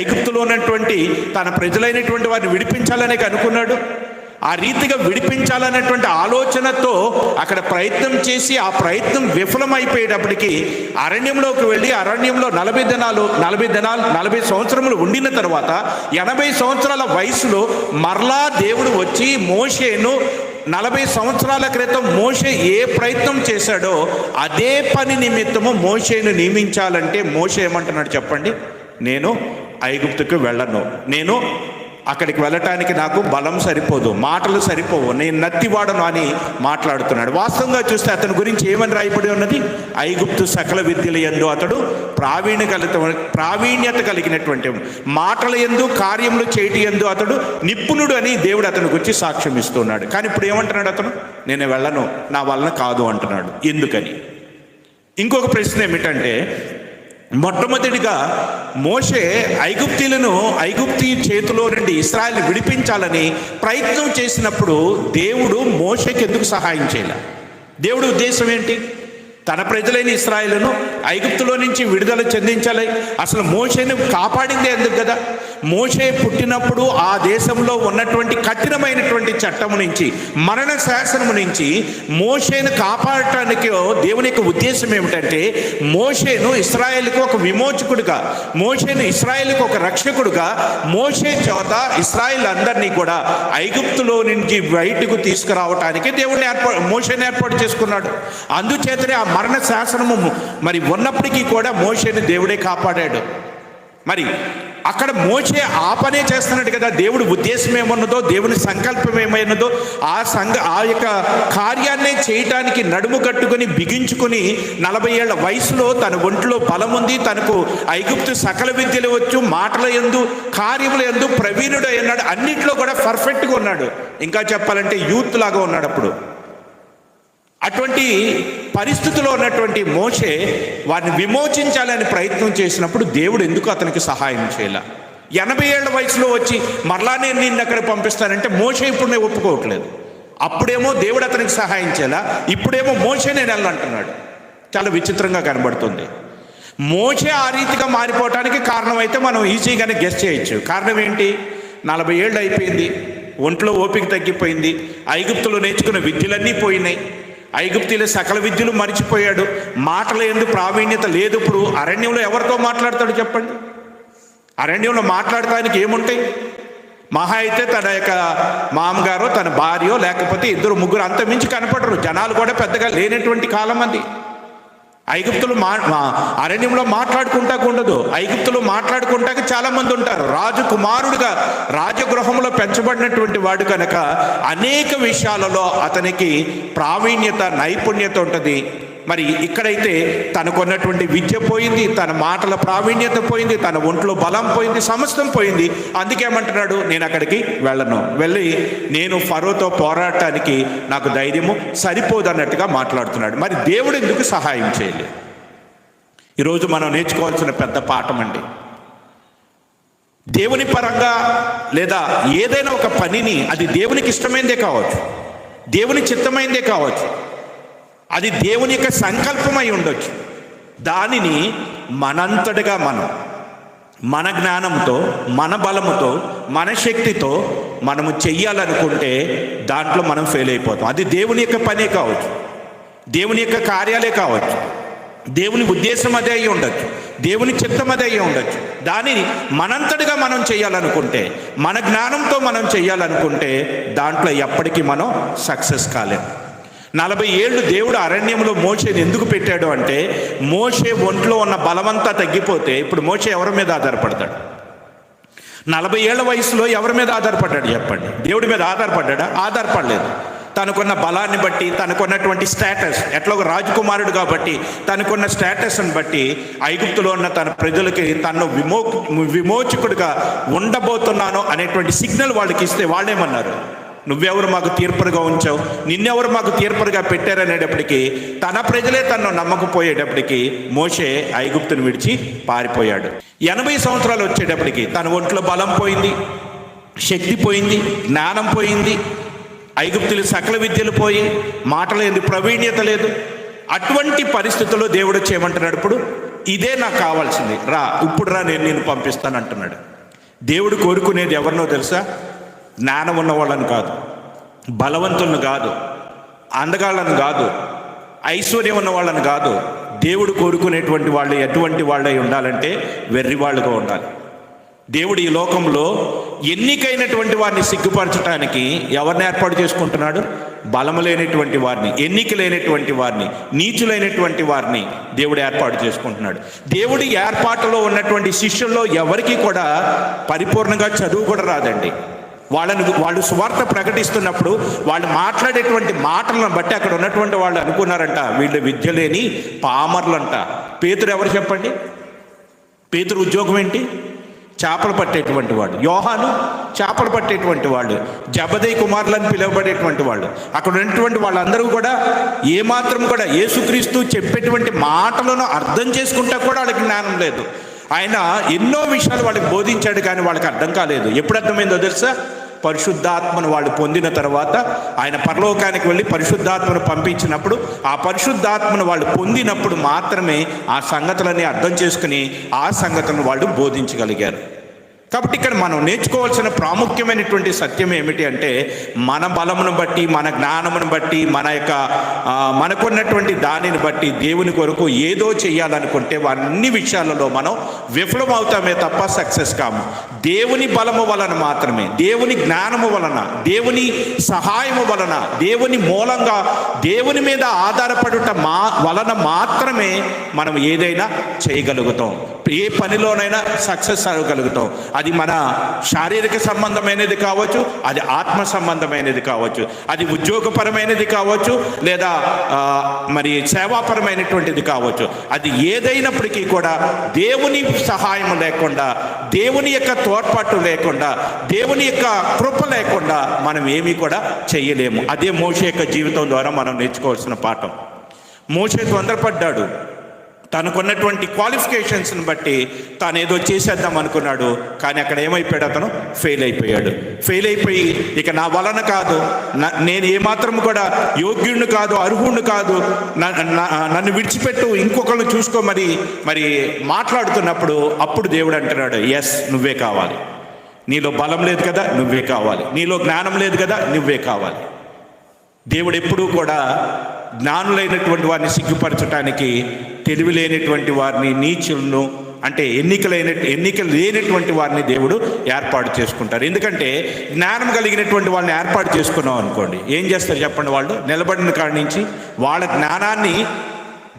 ఐగుప్తులో ఉన్నటువంటి తన ప్రజలైనటువంటి వారిని విడిపించాలనే అనుకున్నాడు. ఆ రీతిగా విడిపించాలనేటువంటి ఆలోచనతో అక్కడ ప్రయత్నం చేసి ఆ ప్రయత్నం విఫలమైపోయేటప్పటికీ అరణ్యంలోకి వెళ్ళి అరణ్యంలో 40 సంవత్సరములు ఉండిన తర్వాత 80 సంవత్సరాల వయసులో మరలా దేవుడు వచ్చి మోషేను 40 సంవత్సరాల క్రితం మోషే ఏ ప్రయత్నం చేశాడో అదే పని నిమిత్తము మోషేను నియమించాలంటే మోషే ఏమంటున్నాడు చెప్పండి? నేను ఐగుప్తుకు వెళ్ళను, నేను అక్కడికి వెళ్ళటానికి నాకు బలం సరిపోదు, మాటలు సరిపోవు, నేను నత్తివాడను అని మాట్లాడుతున్నాడు. వాస్తవంగా చూస్తే అతని గురించి ఏమని రాయబడి ఉన్నది? ఐగుప్తు సకల విద్యల యందు అతడు ప్రావీణ్యత కలిగినటువంటి, మాటల యందు కార్యములు చేయటి యందు అతడు నిపుణుడు అని దేవుడు అతని గురించి సాక్ష్యం ఇస్తున్నాడు. కానీ ఇప్పుడు ఏమంటున్నాడు అతను? నేను వెళ్ళను, నా వలన కాదు అంటున్నాడు. ఎందుకని? ఇంకొక ప్రశ్న ఏమిటంటే, మొట్టమొదటిగా మోషే ఐగుప్తీ చేతిలో నుండి ఇశ్రాయేలును విడిపించాలని ప్రయత్నం చేసినప్పుడు దేవుడు మోషేకి ఎందుకు సహాయం చేయాలి? దేవుడి ఉద్దేశం ఏంటి? తన ప్రజలైన ఇశ్రాయేలును ఐగుప్తులో నుంచి విడుదల చెందించాలి. అసలు మోషేను కాపాడిందే ఎందుకు కదా? మోషే పుట్టినప్పుడు ఆ దేశంలో ఉన్నటువంటి కఠినమైనటువంటి చట్టము నుంచి, మరణ శాసనము నుంచి మోషేను కాపాడటానికి దేవుని యొక్క ఉద్దేశం ఏమిటంటే, మోషేను ఇశ్రాయేలుకు ఒక విమోచకుడుగా, మోషేను ఇశ్రాయేలుకు ఒక రక్షకుడుగా, మోషే చేత ఇశ్రాయేల్ అందరినీ కూడా ఐగుప్తులో నుంచి బయటకు తీసుకురావటానికి దేవుడిని మోషేను ఏర్పాటు చేసుకున్నాడు. అందుచేతనే ఆ మరణ శాసనము మరి ఉన్నప్పటికీ కూడా మోషేను దేవుడే కాపాడాడు. మరి అక్కడ మోషే ఆ పనే చేస్తున్నాడు కదా. దేవుడి ఉద్దేశం ఏమన్నదో, దేవుని సంకల్పం ఏమైనదో ఆ యొక్క కార్యాన్నే చేయటానికి నడుము కట్టుకుని బిగించుకుని 40 ఏళ్ల వయసులో తన ఒంట్లో బలం ఉంది, తనకు ఐగుప్తు సకల విద్యలు వచ్చు, మాటల యందు కార్యముల యందు ప్రవీణుడు అన్నాడు, అన్నింటిలో కూడా పర్ఫెక్ట్గా ఉన్నాడు. ఇంకా చెప్పాలంటే యూత్ లాగా ఉన్నాడు. అప్పుడు అటువంటి పరిస్థితిలో ఉన్నటువంటి మోషే వారిని విమోచించాలని ప్రయత్నం చేసినప్పుడు దేవుడు ఎందుకు అతనికి సహాయం చేయాల? 80 ఏళ్ల వయసులో వచ్చి మరలా నేను నిన్ను అక్కడ పంపిస్తానంటే మోషే ఇప్పుడు నేను ఒప్పుకోవట్లేదు. అప్పుడేమో దేవుడు అతనికి సహాయం చేయాల, ఇప్పుడేమో మోషే నేను వెళ్ళంటున్నాడు. చాలా విచిత్రంగా కనబడుతుంది. మోషే ఆ రీతిగా మారిపోవటానికి కారణం అయితే మనం ఈజీగానే గెస్ చేయొచ్చు. కారణం ఏంటి? 40 ఏళ్ళు అయిపోయింది, ఒంట్లో ఓపిక తగ్గిపోయింది, ఐగుప్తులో నేర్చుకున్న విద్యలన్నీ పోయినాయి. ఐగుప్తీయుల సకల విద్యలు మరిచిపోయాడు. మాటలు ఎందుకు ప్రావీణ్యత లేదు. ఇప్పుడు అరణ్యంలో ఎవరితో మాట్లాడతాడు చెప్పండి? అరణ్యంలో మాట్లాడటానికి ఏముంటాయి? మహా అయితే తన యొక్క మామగారో తన భార్యో లేకపోతే ఇద్దరు ముగ్గురు, అంత మించి కనపడరు. జనాలు కూడా పెద్దగా లేనటువంటి కాలం అది. ఐగుప్తులు అరణ్యంలో మాట్లాడుకుంటాకు ఉండదు. ఐగుప్తులు మాట్లాడుకుంటాక చాలా మంది ఉంటారు. రాజకుమారుడుగా రాజగృహంలో పెంచబడినటువంటి వాడు కనుక అనేక విషయాలలో అతనికి ప్రావీణ్యత, నైపుణ్యత ఉంటుంది. మరి ఇక్కడైతే తనకున్నటువంటి విద్య పోయింది, తన మాటల ప్రావీణ్యత పోయింది, తన ఒంట్లో బలం పోయింది, సమస్తం పోయింది. అందుకేమంటున్నాడు, నేను అక్కడికి వెళ్ళను, వెళ్ళి నేను ఫరోతో పోరాటానికి నాకు ధైర్యము సరిపోదన్నట్టుగా మాట్లాడుతున్నాడు. మరి దేవుడు ఎందుకు సహాయం చేయలేదు? ఈరోజు మనం నేర్చుకోవాల్సిన పెద్ద పాఠం అండి. దేవుని పరంగా లేదా ఏదైనా ఒక పనిని, అది దేవునికి ఇష్టమైందే కావచ్చు, దేవుని చిత్తమైందే కావచ్చు, అది దేవుని యొక్క సంకల్పమై ఉండొచ్చు. దానిని మనంతటిగా మన జ్ఞానంతో, మన బలముతో, మన శక్తితో మనము చెయ్యాలనుకుంటే దాంట్లో మనం ఫెయిల్ అయిపోతాం. అది దేవుని యొక్క పనే కావచ్చు, దేవుని యొక్క కార్యాలే కావచ్చు, దేవుని ఉద్దేశం అదే అయ్యి ఉండొచ్చు, దేవుని చిత్తం అదే అయ్యి ఉండొచ్చు. దానిని మనంతటిగా మనం చేయాలనుకుంటే, మన జ్ఞానంతో మనం చేయాలనుకుంటే దాంట్లో ఎప్పటికీ మనం సక్సెస్ కాలేము. 40 ఏళ్ళు దేవుడు అరణ్యంలో మోషేని ఎందుకు పెట్టాడు అంటే, మోషే ఒంట్లో ఉన్న బలమంతా తగ్గిపోతే ఇప్పుడు మోషే ఎవరి మీద ఆధారపడతాడు? 40 ఏళ్ల వయసులో ఎవరి మీద ఆధారపడ్డాడు చెప్పండి? దేవుడి మీద ఆధారపడ్డాడా? ఆధారపడలేదు. తనకున్న బలాన్ని బట్టి, తనకున్నటువంటి స్టేటస్, ఎట్లా ఒక రాజకుమారుడు కాబట్టి తనకున్న స్టేటస్ని బట్టి ఐగుప్తులో ఉన్న తన ప్రజలకి తను విమోచకుడిగా ఉండబోతున్నాను అనేటువంటి సిగ్నల్ వాళ్ళకి ఇస్తే వాళ్ళేమన్నారు? నువ్వెవరు మాకు తీర్పరుగా ఉంచావు, నిన్నెవరు మాకు తీర్పరుగా పెట్టారనేటప్పటికీ తన ప్రజలే తను నమ్మకపోయేటప్పటికీ మోషే ఐగుప్తుని విడిచి పారిపోయాడు. 80 సంవత్సరాలు వచ్చేటప్పటికి తన ఒంట్లో బలం పోయింది, శక్తి పోయింది, జ్ఞానం పోయింది, ఐగుప్తులు సకల విద్యలు పోయి, మాటలు ఎందుకు ప్రవీణ్యత లేదు. అటువంటి పరిస్థితుల్లో దేవుడు చేయమంటున్నాడు, ఇప్పుడు ఇదే నాకు కావాల్సింది, రా ఇప్పుడు రా, నేను నిన్ను పంపిస్తాను అంటున్నాడు. దేవుడు కోరుకునేది ఎవరినో తెలుసా? జ్ఞానం ఉన్న వాళ్ళని కాదు, బలవంతులను కాదు, అందగాళ్ళను కాదు, ఐశ్వర్యం ఉన్న వాళ్ళని కాదు. దేవుడు కోరుకునేటువంటి వాళ్ళు ఎటువంటి వాళ్ళై ఉండాలంటే వెర్రివాళ్ళుగా ఉండాలి. దేవుడు ఈ లోకంలో ఎన్నికైనటువంటి వారిని సిగ్గుపరచడానికి ఎవరిని ఏర్పాటు చేసుకుంటున్నాడు? బలము లేనటువంటి వారిని, ఎన్నిక లేనటువంటి వారిని, నీచులైనటువంటి వారిని దేవుడు ఏర్పాటు చేసుకుంటున్నాడు. దేవుడి ఏర్పాటులో ఉన్నటువంటి శిష్యుల్లో ఎవరికి కూడా పరిపూర్ణంగా చదువు కూడా రాదండి. వాళ్ళు సువార్త ప్రకటిస్తున్నప్పుడు వాళ్ళు మాట్లాడేటువంటి మాటలను బట్టి అక్కడ ఉన్నటువంటి వాళ్ళు అనుకున్నారంట, వీళ్ళు విద్య లేని పామర్లంట. పేతురు ఎవరు చెప్పండి? పేతురు ఉద్యోగం ఏంటి? చేపలు పట్టేటువంటి వాడు. యోహాను చేపలు పట్టేటువంటి వాళ్ళు, జబదయి కుమారులని పిలువబడేటువంటి వాళ్ళు. అక్కడ ఉన్నటువంటి వాళ్ళందరూ కూడా ఏమాత్రం కూడా యేసుక్రీస్తు చెప్పేటువంటి మాటలను అర్థం చేసుకుంటా కూడా వాళ్ళకి జ్ఞానం లేదు. ఆయన ఎన్నో విషయాలు వాళ్ళకి బోధించాడు, కానీ వాళ్ళకి అర్థం కాలేదు. ఎప్పుడు అర్థమైందో తెలుసా? పరిశుద్ధాత్మను వాళ్ళు పొందిన తర్వాత, ఆయన పరలోకానికి వెళ్ళి పరిశుద్ధాత్మను పంపించినప్పుడు, ఆ పరిశుద్ధాత్మను వాళ్ళు పొందినప్పుడు మాత్రమే ఆ సంగతులన్నీ అర్థం చేసుకుని ఆ సంగతులను వాళ్ళు బోధించగలిగారు. కాబట్టి ఇక్కడ మనం నేర్చుకోవాల్సిన ప్రాముఖ్యమైనటువంటి సత్యం ఏమిటి అంటే, మన బలమును బట్టి, మన జ్ఞానమును బట్టి, మనకున్నటువంటి దానిని బట్టి దేవుని కొరకు ఏదో చేయాలనుకుంటే అన్ని విషయాలలో మనం విఫలమవుతామే తప్ప సక్సెస్ కాము. దేవుని బలము వలన మాత్రమే, దేవుని జ్ఞానము వలన, దేవుని సహాయము వలన, దేవుని మూలంగా, దేవుని మీద ఆధారపడుట వలన మాత్రమే మనం ఏదైనా చేయగలుగుతాం. ఏ పనిలోనైనా సక్సెస్ అవ్వగలుగుతాం. అది మన శారీరక సంబంధమైనది కావచ్చు, అది ఆత్మ సంబంధమైనది కావచ్చు, అది ఉద్యోగపరమైనది కావచ్చు, లేదా మరి సేవాపరమైనటువంటిది కావచ్చు. అది ఏదైనప్పటికీ కూడా దేవుని సహాయం లేకుండా, దేవుని యొక్క తోడ్పాటు లేకుండా, దేవుని యొక్క కృప లేకుండా మనం ఏమీ కూడా చేయలేము. అదే మోషే యొక్క జీవితం ద్వారా మనం నేర్చుకోవాల్సిన పాఠం. మోషే తొందరపడ్డాడు. తనకున్నటువంటి క్వాలిఫికేషన్స్ని బట్టి తాను ఏదో చేసేద్దాం అనుకున్నాడు, కానీ అక్కడ ఏమైపోయాడు? అతను ఫెయిల్ అయిపోయాడు. ఫెయిల్ అయిపోయి ఇక నా వలన కాదు, నేను ఏమాత్రం కూడా యోగ్యుడిని కాదు, అర్హుడిని కాదు, నన్ను విడిచిపెట్టు, ఇంకొకరిని చూసుకో మరి మాట్లాడుతున్నప్పుడు అప్పుడు దేవుడు అంటున్నాడు, ఎస్, నువ్వే కావాలి. నీలో బలం లేదు కదా, నువ్వే కావాలి. నీలో జ్ఞానం లేదు కదా, నువ్వే కావాలి. దేవుడు ఎప్పుడూ కూడా జ్ఞానులైనటువంటి వారిని సిగ్గుపరచడానికి తెలివి లేనటువంటి వారిని, నీచులను, అంటే ఎన్నిక లేనటువంటి వారిని దేవుడు ఏర్పాటు చేసుకుంటారు. ఎందుకంటే జ్ఞానం కలిగినటువంటి వాళ్ళని ఏర్పాటు చేసుకున్నాం అనుకోండి, ఏం చేస్తారు చెప్పండి? వాళ్ళు నిలబడిన కాడి నుంచి వాళ్ళ జ్ఞానాన్ని,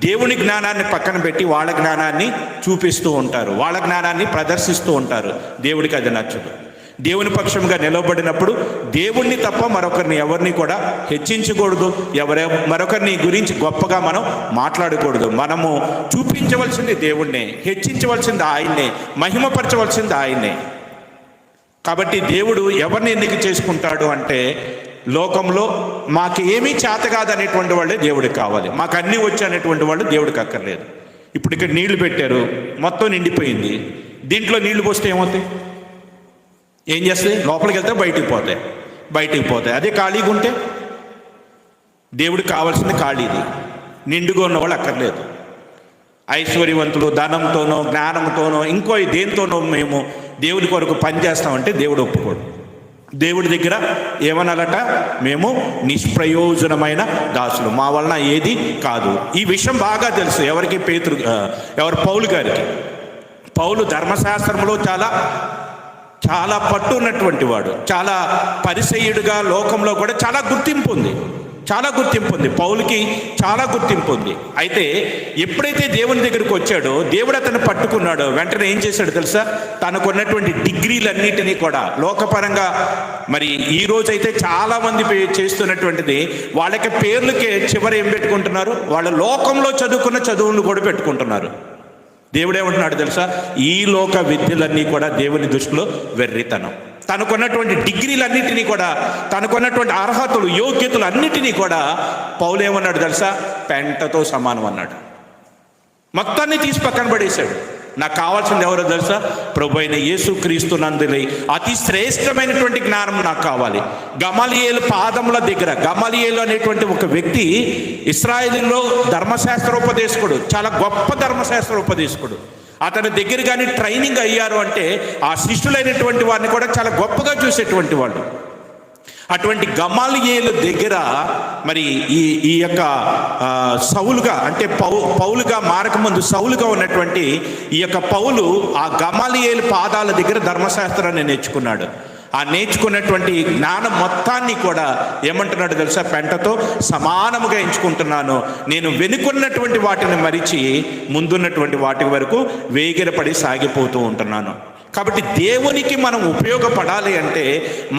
దేవుని జ్ఞానాన్ని పక్కన పెట్టి వాళ్ళ జ్ఞానాన్ని చూపిస్తూ ఉంటారు, వాళ్ళ జ్ఞానాన్ని ప్రదర్శిస్తూ ఉంటారు. దేవుడికి అది నచ్చదు. దేవుని పక్షంగా నిలబడినప్పుడు దేవుణ్ణి తప్ప మరొకరిని ఎవరిని కూడా హెచ్చించకూడదు, మరొకరిని గురించి గొప్పగా మనం మాట్లాడకూడదు. మనము చూపించవలసింది దేవుణ్ణే, హెచ్చించవలసింది ఆయన్నే, మహిమపరచవలసింది ఆయన్నే. కాబట్టి దేవుడు ఎవరిని ఎన్నిక చేసుకుంటాడు అంటే, లోకంలో మాకు ఏమీ చేత కాదనేటువంటి వాళ్ళే దేవుడికి కావాలి, మాకు అన్నీ వచ్చి అనేటువంటి వాళ్ళు దేవుడికి అక్కర్లేదు. ఇప్పుడు ఇక్కడ నీళ్లు పెట్టారు, మొత్తం నిండిపోయింది, దీంట్లో నీళ్లు పోస్తే ఏమవుతాయి? ఏం చేస్తాయి? లోపలికి వెళ్తే బయటికి పోతాయి. అదే ఖాళీగా ఉంటే, దేవుడికి కావాల్సింది ఖాళీది, నిండుగా ఉన్న వాళ్ళు అక్కర్లేదు. ఐశ్వర్యవంతులు ధనంతోనో జ్ఞానంతోనో ఇంకో దేనితోనో మేము దేవుడి కొరకు పనిచేస్తామంటే దేవుడు ఒప్పుకోడు. దేవుడి దగ్గర ఏమనాలట? మేము నిష్ప్రయోజనమైన దాసులు, మా వలన ఏది కాదు. ఈ విషయం బాగా తెలుసు ఎవరికి? పౌలు గారికి. పౌలు ధర్మశాస్త్రంలో చాలా పట్టు ఉన్నటువంటి వాడు, చాలా పరిసయ్యుడిగా లోకంలో కూడా చాలా గుర్తింపు ఉంది. పౌలుకి చాలా గుర్తింపు ఉంది. అయితే ఎప్పుడైతే దేవుని దగ్గరికి వచ్చాడో, దేవుడు అతను పట్టుకున్నాడో, వెంటనే ఏం చేశాడు తెలుసా? తనకున్నటువంటి డిగ్రీలన్నిటినీ కూడా లోకపరంగా, మరి ఈ రోజైతే చాలామంది చేస్తున్నటువంటిది, వాళ్ళకి పేర్లకే చివరి ఏం పెట్టుకుంటున్నారు? వాళ్ళ లోకంలో చదువుకున్న చదువులను కూడా పెట్టుకుంటున్నారు. దేవుడేమంటున్నాడు తెలుసా? ఈ లోక విద్యలన్నీ కూడా దేవుని దృష్టిలో వెర్రితనం. తనకున్నటువంటి డిగ్రీలన్నిటినీ కూడా, తనకున్నటువంటి అర్హతలు, యోగ్యతలు అన్నిటినీ కూడా పౌలు ఏమన్నాడు తెలుసా? పెంటతో సమానం అన్నాడు. మొత్తాన్ని తీసి పక్కన పడేశాడు. నాకు కావాల్సింది ఎవరో తెలుసా? ప్రభు అయిన యేసుక్రీస్తు నందులే అతి శ్రేష్టమైనటువంటి జ్ఞానం నాకు కావాలి. గమలీయేలు పాదముల దగ్గర, గమలీయేలు అనేటువంటి ఒక వ్యక్తి ఇశ్రాయేలులో ధర్మశాస్త్రోపదేశకుడు, చాలా గొప్ప ధర్మశాస్త్రోపదేశకుడు. అతని దగ్గర కానీ ట్రైనింగ్ అయ్యారు అంటే ఆ శిష్యులైనటువంటి వారిని కూడా చాలా గొప్పగా చూసేటువంటి వాళ్ళు. అటువంటి గమలీయేలు దగ్గర మరి ఈ యొక్క సౌలుగా, అంటే పౌలుగా మారకముందు సౌలుగా ఉన్నటువంటి ఈ యొక్క పౌలు ఆ గమలీయేలు పాదాల దగ్గర ధర్మశాస్త్రాన్ని నేర్చుకున్నాడు. ఆ నేర్చుకున్నటువంటి జ్ఞానం మొత్తాన్ని కూడా ఏమంటున్నాడు తెలుసా? పెంటతో సమానముగా ఎంచుకుంటున్నాను, నేను వెనుకున్నటువంటి వాటిని మరిచి ముందున్నటువంటి వాటి వరకు వేగిరపడి సాగిపోతూ ఉంటున్నాను. కాబట్టి దేవునికి మనం ఉపయోగపడాలి అంటే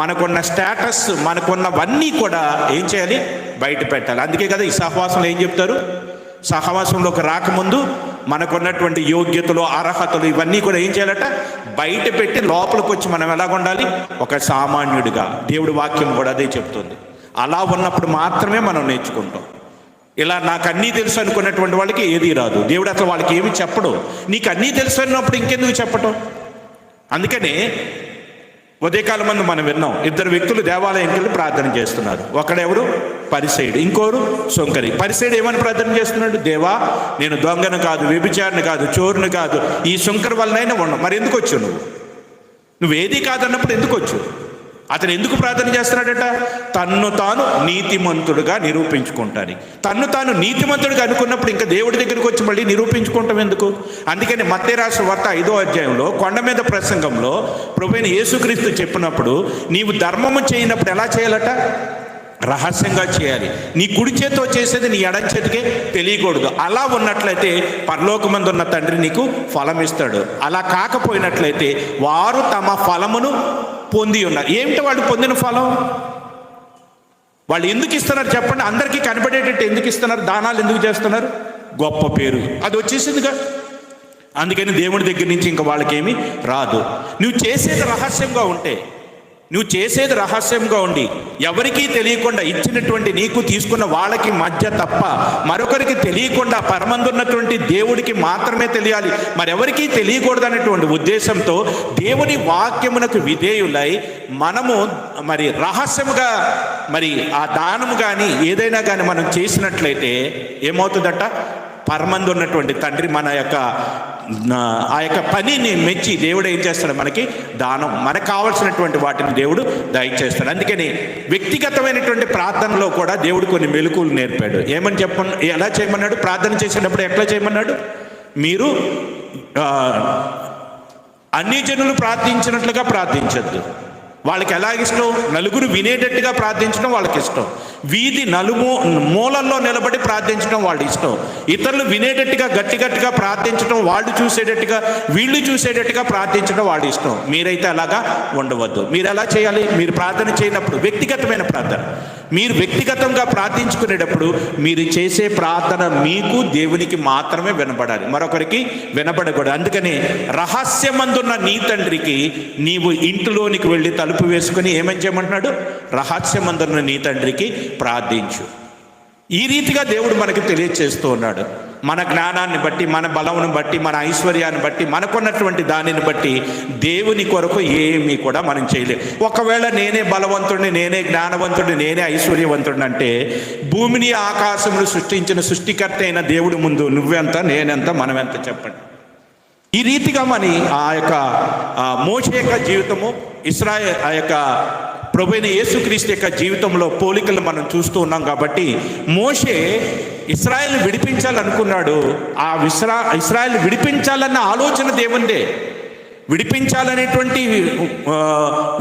మనకున్న స్టేటస్, మనకున్నవన్నీ కూడా ఏం చేయాలి? బయట పెట్టాలి. అందుకే కదా ఈ సహవాసంలో ఏం చెప్తారు? సహవాసంలోకి రాకముందు మనకున్నటువంటి యోగ్యతలు, అర్హతలు ఇవన్నీ కూడా ఏం చేయాలట? బయట పెట్టి లోపలికి వచ్చి మనం ఎలాగ ఉండాలి? ఒక సామాన్యుడిగా. దేవుడి వాక్యం కూడా అదే చెప్తుంది. అలా ఉన్నప్పుడు మాత్రమే మనం నేర్చుకుంటాం. ఇలా నాకు అన్నీ తెలుసు అనుకున్నటువంటి వాళ్ళకి ఏదీ రాదు. దేవుడు అసలు వాళ్ళకి ఏమి చెప్పడు. నీకు అన్నీ తెలుసు అన్నప్పుడు ఇంకెందుకు చెప్పటం? అందుకనే ఉదయకాలం మందు మనం విన్నాం, ఇద్దరు వ్యక్తులు దేవాలయంకి వెళ్ళి ప్రార్థన చేస్తున్నారు. ఒకడెవరు? పరిసయ్యుడు, ఇంకోరు సొంకరి. పరిసయ్యుడు ఏమని ప్రార్థన చేస్తున్నాడు? దేవా, నేను దొంగను కాదు, వ్యభిచారిని కాదు, చోరుని కాదు, ఈ సొంకరి వల్లనైనా ఉన్నావు. మరి ఎందుకు వచ్చావు? నువ్వేదీ కాదన్నప్పుడు ఎందుకు వచ్చావు? అతను ఎందుకు ప్రార్థన చేస్తున్నాడట? తన్ను తాను నీతిమంతుడుగా నిరూపించుకుంటాను. తన్ను తాను నీతిమంతుడిగా అనుకున్నప్పుడు ఇంకా దేవుడి దగ్గరికి వచ్చి మళ్ళీ నిరూపించుకుంటాం ఎందుకు? అందుకని మత్తయి రాసిన వార్త 5వ అధ్యాయంలో కొండ మీద ప్రసంగంలో ప్రభువైన యేసుక్రీస్తు చెప్పినప్పుడు, నీవు ధర్మము చేయనప్పుడు ఎలా చేయాలట? రహస్యంగా చేయాలి. నీ కుడి చేతితో చేసేది నీ ఎడం చేతికే తెలియకూడదు. అలా ఉన్నట్లయితే పరలోకమందు ఉన్న తండ్రి నీకు ఫలం ఇస్తాడు. అలా కాకపోయినట్లయితే వారు తమ ఫలమును పొంది ఉన్నారు. ఏమిటి వాళ్ళు పొందిన ఫలం? వాళ్ళు ఎందుకు ఇస్తున్నారు చెప్పండి? అందరికీ కనబడేటట్టు ఎందుకు ఇస్తున్నారు? దానాలు ఎందుకు చేస్తున్నారు? గొప్ప పేరు అది వచ్చేసిందిగా. అందుకని దేవుడి దగ్గర నుంచి ఇంకా వాళ్ళకేమీ రాదు. నువ్వు చేసేది రహస్యంగా ఉంటే, నువ్వు చేసేది రహస్యంగా ఉండి ఎవరికీ తెలియకుండా ఇచ్చినటువంటి నీకు తీసుకున్న వాళ్ళకి మధ్య తప్ప మరొకరికి తెలియకుండా పరమందున్నటువంటి దేవుడికి మాత్రమే తెలియాలి, మరెవరికీ తెలియకూడదు అనేటువంటి ఉద్దేశంతో దేవుని వాక్యమునకు విధేయులై మనము మరి రహస్యముగా మరి ఆ దానము కానీ ఏదైనా కానీ మనం చేసినట్లయితే ఏమవుతుందట? పరమందు ఉన్నటువంటి తండ్రి మన యొక్క ఆ యొక్క పనిని మెచ్చి దేవుడు ఏం చేస్తాడు, మనకి దానం, మనకు కావాల్సినటువంటి వాటిని దేవుడు దయచేస్తాడు. అందుకని వ్యక్తిగతమైనటువంటి ప్రార్థనలో కూడా దేవుడు కొన్ని మెలకువలు నేర్పాడు. ఏమని ఎలా చేయమన్నాడు? ప్రార్థన చేసేటప్పుడు ఎట్లా చేయమన్నాడు? మీరు అన్ని జనులు ప్రార్థించినట్లుగా ప్రార్థించద్దు. వాళ్ళకి ఎలా ఇష్టం? నలుగురు వినేటట్టుగా ప్రార్థించడం వాళ్ళకి ఇష్టం. వీధి మూలల్లో నిలబడి ప్రార్థించడం వాళ్ళ ఇష్టం. ఇతరులు వినేటట్టుగా గట్టిగా ప్రార్థించడం, వాళ్ళు చూసేటట్టుగా వీళ్ళు చూసేటట్టుగా ప్రార్థించడం వాళ్ళ ఇష్టం. మీరైతే అలాగా ఉండవద్దు. మీరు ఎలా చేయాలి? మీరు ప్రార్థన చేయనప్పుడు వ్యక్తిగతమైన ప్రార్థన, మీరు వ్యక్తిగతంగా ప్రార్థించుకునేటప్పుడు మీరు చేసే ప్రార్థన మీకు దేవునికి మాత్రమే వినబడాలి, మరొకరికి వినబడకూడదు. అందుకని రహస్యమందున్న నీ తండ్రికి నీవు ఇంటిలోనికి వెళ్ళి తలుపు వేసుకొని ఏమని చేయమంటున్నాడు? రహస్యమందున్న నీ తండ్రికి ప్రార్థించు. ఈ రీతిగా దేవుడు మనకి తెలియచేస్తూ ఉన్నాడు. మన జ్ఞానాన్ని బట్టి, మన బలమును బట్టి, మన ఐశ్వర్యాన్ని బట్టి, మనకున్నటువంటి దానిని బట్టి దేవుని కొరకు ఏమీ కూడా మనం చేయలేం. ఒకవేళ నేనే బలవంతుడిని, నేనే జ్ఞానవంతుడిని, నేనే ఐశ్వర్యవంతుడిని అంటే భూమిని ఆకాశమును సృష్టించిన సృష్టికర్త అయిన దేవుడి ముందు నువ్వెంత, నేనెంత, మనమెంత చెప్పండి. ఈ రీతిగా మన ఆ యొక్క మోషే యొక్క జీవితము, ఆ యొక్క ప్రభువైన యేసుక్రీస్తు యొక్క జీవితంలో పోలికలు మనం చూస్తూ ఉన్నాం. కాబట్టి మోషే ఇశ్రాయేల్ని విడిపించాలనుకున్నాడు. ఆ ఇశ్రాయేల్ని విడిపించాలన్న ఆలోచన దేవునిదే. విడిపించాలనేటువంటి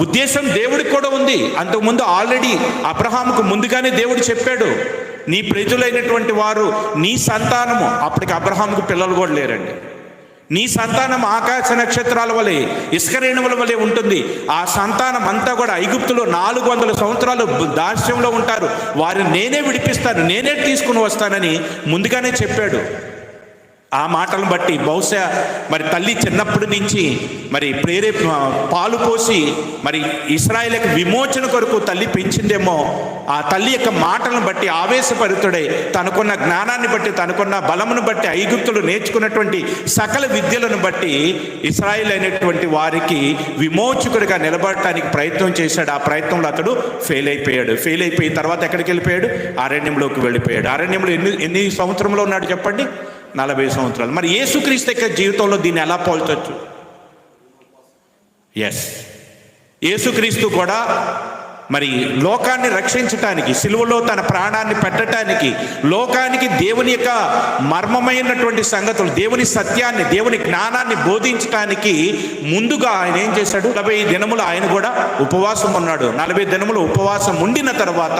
ఉద్దేశం దేవుడికి కూడా ఉంది. అంతకుముందు ఆల్రెడీ అబ్రహాముకు ముందుగానే దేవుడు చెప్పాడు, నీ ప్రజలైనటువంటి వారు, నీ సంతానము, అప్పటికి అబ్రహాముకు పిల్లలు కూడా లేరండి, నీ సంతానం ఆకాశ నక్షత్రాల వలె, ఇసుక రేణువుల వలె ఉంటుంది. ఆ సంతానం అంతా కూడా ఐగుప్తులో 400 సంవత్సరాలు దాస్యంలో ఉంటారు, వారిని నేనే విడిపిస్తాను, నేనే తీసుకుని వస్తానని ముందుగానే చెప్పాడు. ఆ మాటలను బట్టి బహుశా మరి తల్లి చిన్నప్పటి నుంచి మరి పాలు పోసి మరి ఇశ్రాయేలుకు విమోచన కొరకు తల్లి పెంచిందేమో. ఆ తల్లి యొక్క మాటలను బట్టి ఆవేశపరుతుడై తనకున్న జ్ఞానాన్ని బట్టి, తనకున్న బలమును బట్టి, ఐగుప్తులు నేర్చుకున్నటువంటి సకల విద్యలను బట్టి ఇశ్రాయేలు అయినటువంటి వారికి విమోచకుడిగా నిలబడటానికి ప్రయత్నం చేశాడు. ఆ ప్రయత్నంలో అతడు ఫెయిల్ అయిపోయిన తర్వాత ఎక్కడికి వెళ్ళిపోయాడు? అరణ్యంలోకి వెళ్ళిపోయాడు. అరణ్యంలో ఎన్ని సంవత్సరంలో ఉన్నాడు చెప్పండి? 40 సంవత్సరాలు. మరి యేసుక్రీస్తు యొక్క జీవితంలో దీన్ని ఎలా పోల్చొచ్చు? యేసుక్రీస్తు కూడా మరి లోకాన్ని రక్షించటానికి, సిలువలో తన ప్రాణాన్ని పెట్టడానికి, లోకానికి దేవుని యొక్క మర్మమైనటువంటి సంగతులు, దేవుని సత్యాన్ని, దేవుని జ్ఞానాన్ని బోధించటానికి ముందుగా ఆయన ఏం చేశాడు? 40 దినములు ఆయన కూడా ఉపవాసం ఉన్నాడు. 40 దినములు ఉపవాసం ఉండిన తర్వాత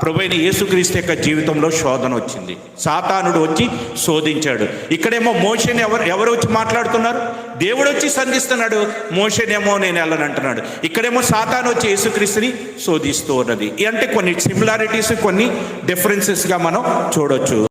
ప్రభువైన యేసుక్రీస్తు యొక్క జీవితంలో శోధన వచ్చింది. సాతానుడు వచ్చి శోధించాడు. ఇక్కడేమో మోషేని ఎవరు వచ్చి మాట్లాడుతున్నారు? దేవుడు వచ్చి సంధిస్తున్నాడు. మోషేనేమో నేను వెళ్ళనంటున్నాడు. ఇక్కడేమో సాతాను వచ్చి యేసుక్రీస్తుని శోధిస్తూ ఉన్నది. అంటే కొన్ని సిమిలారిటీస్, కొన్ని డిఫరెన్సెస్గా మనం చూడొచ్చు.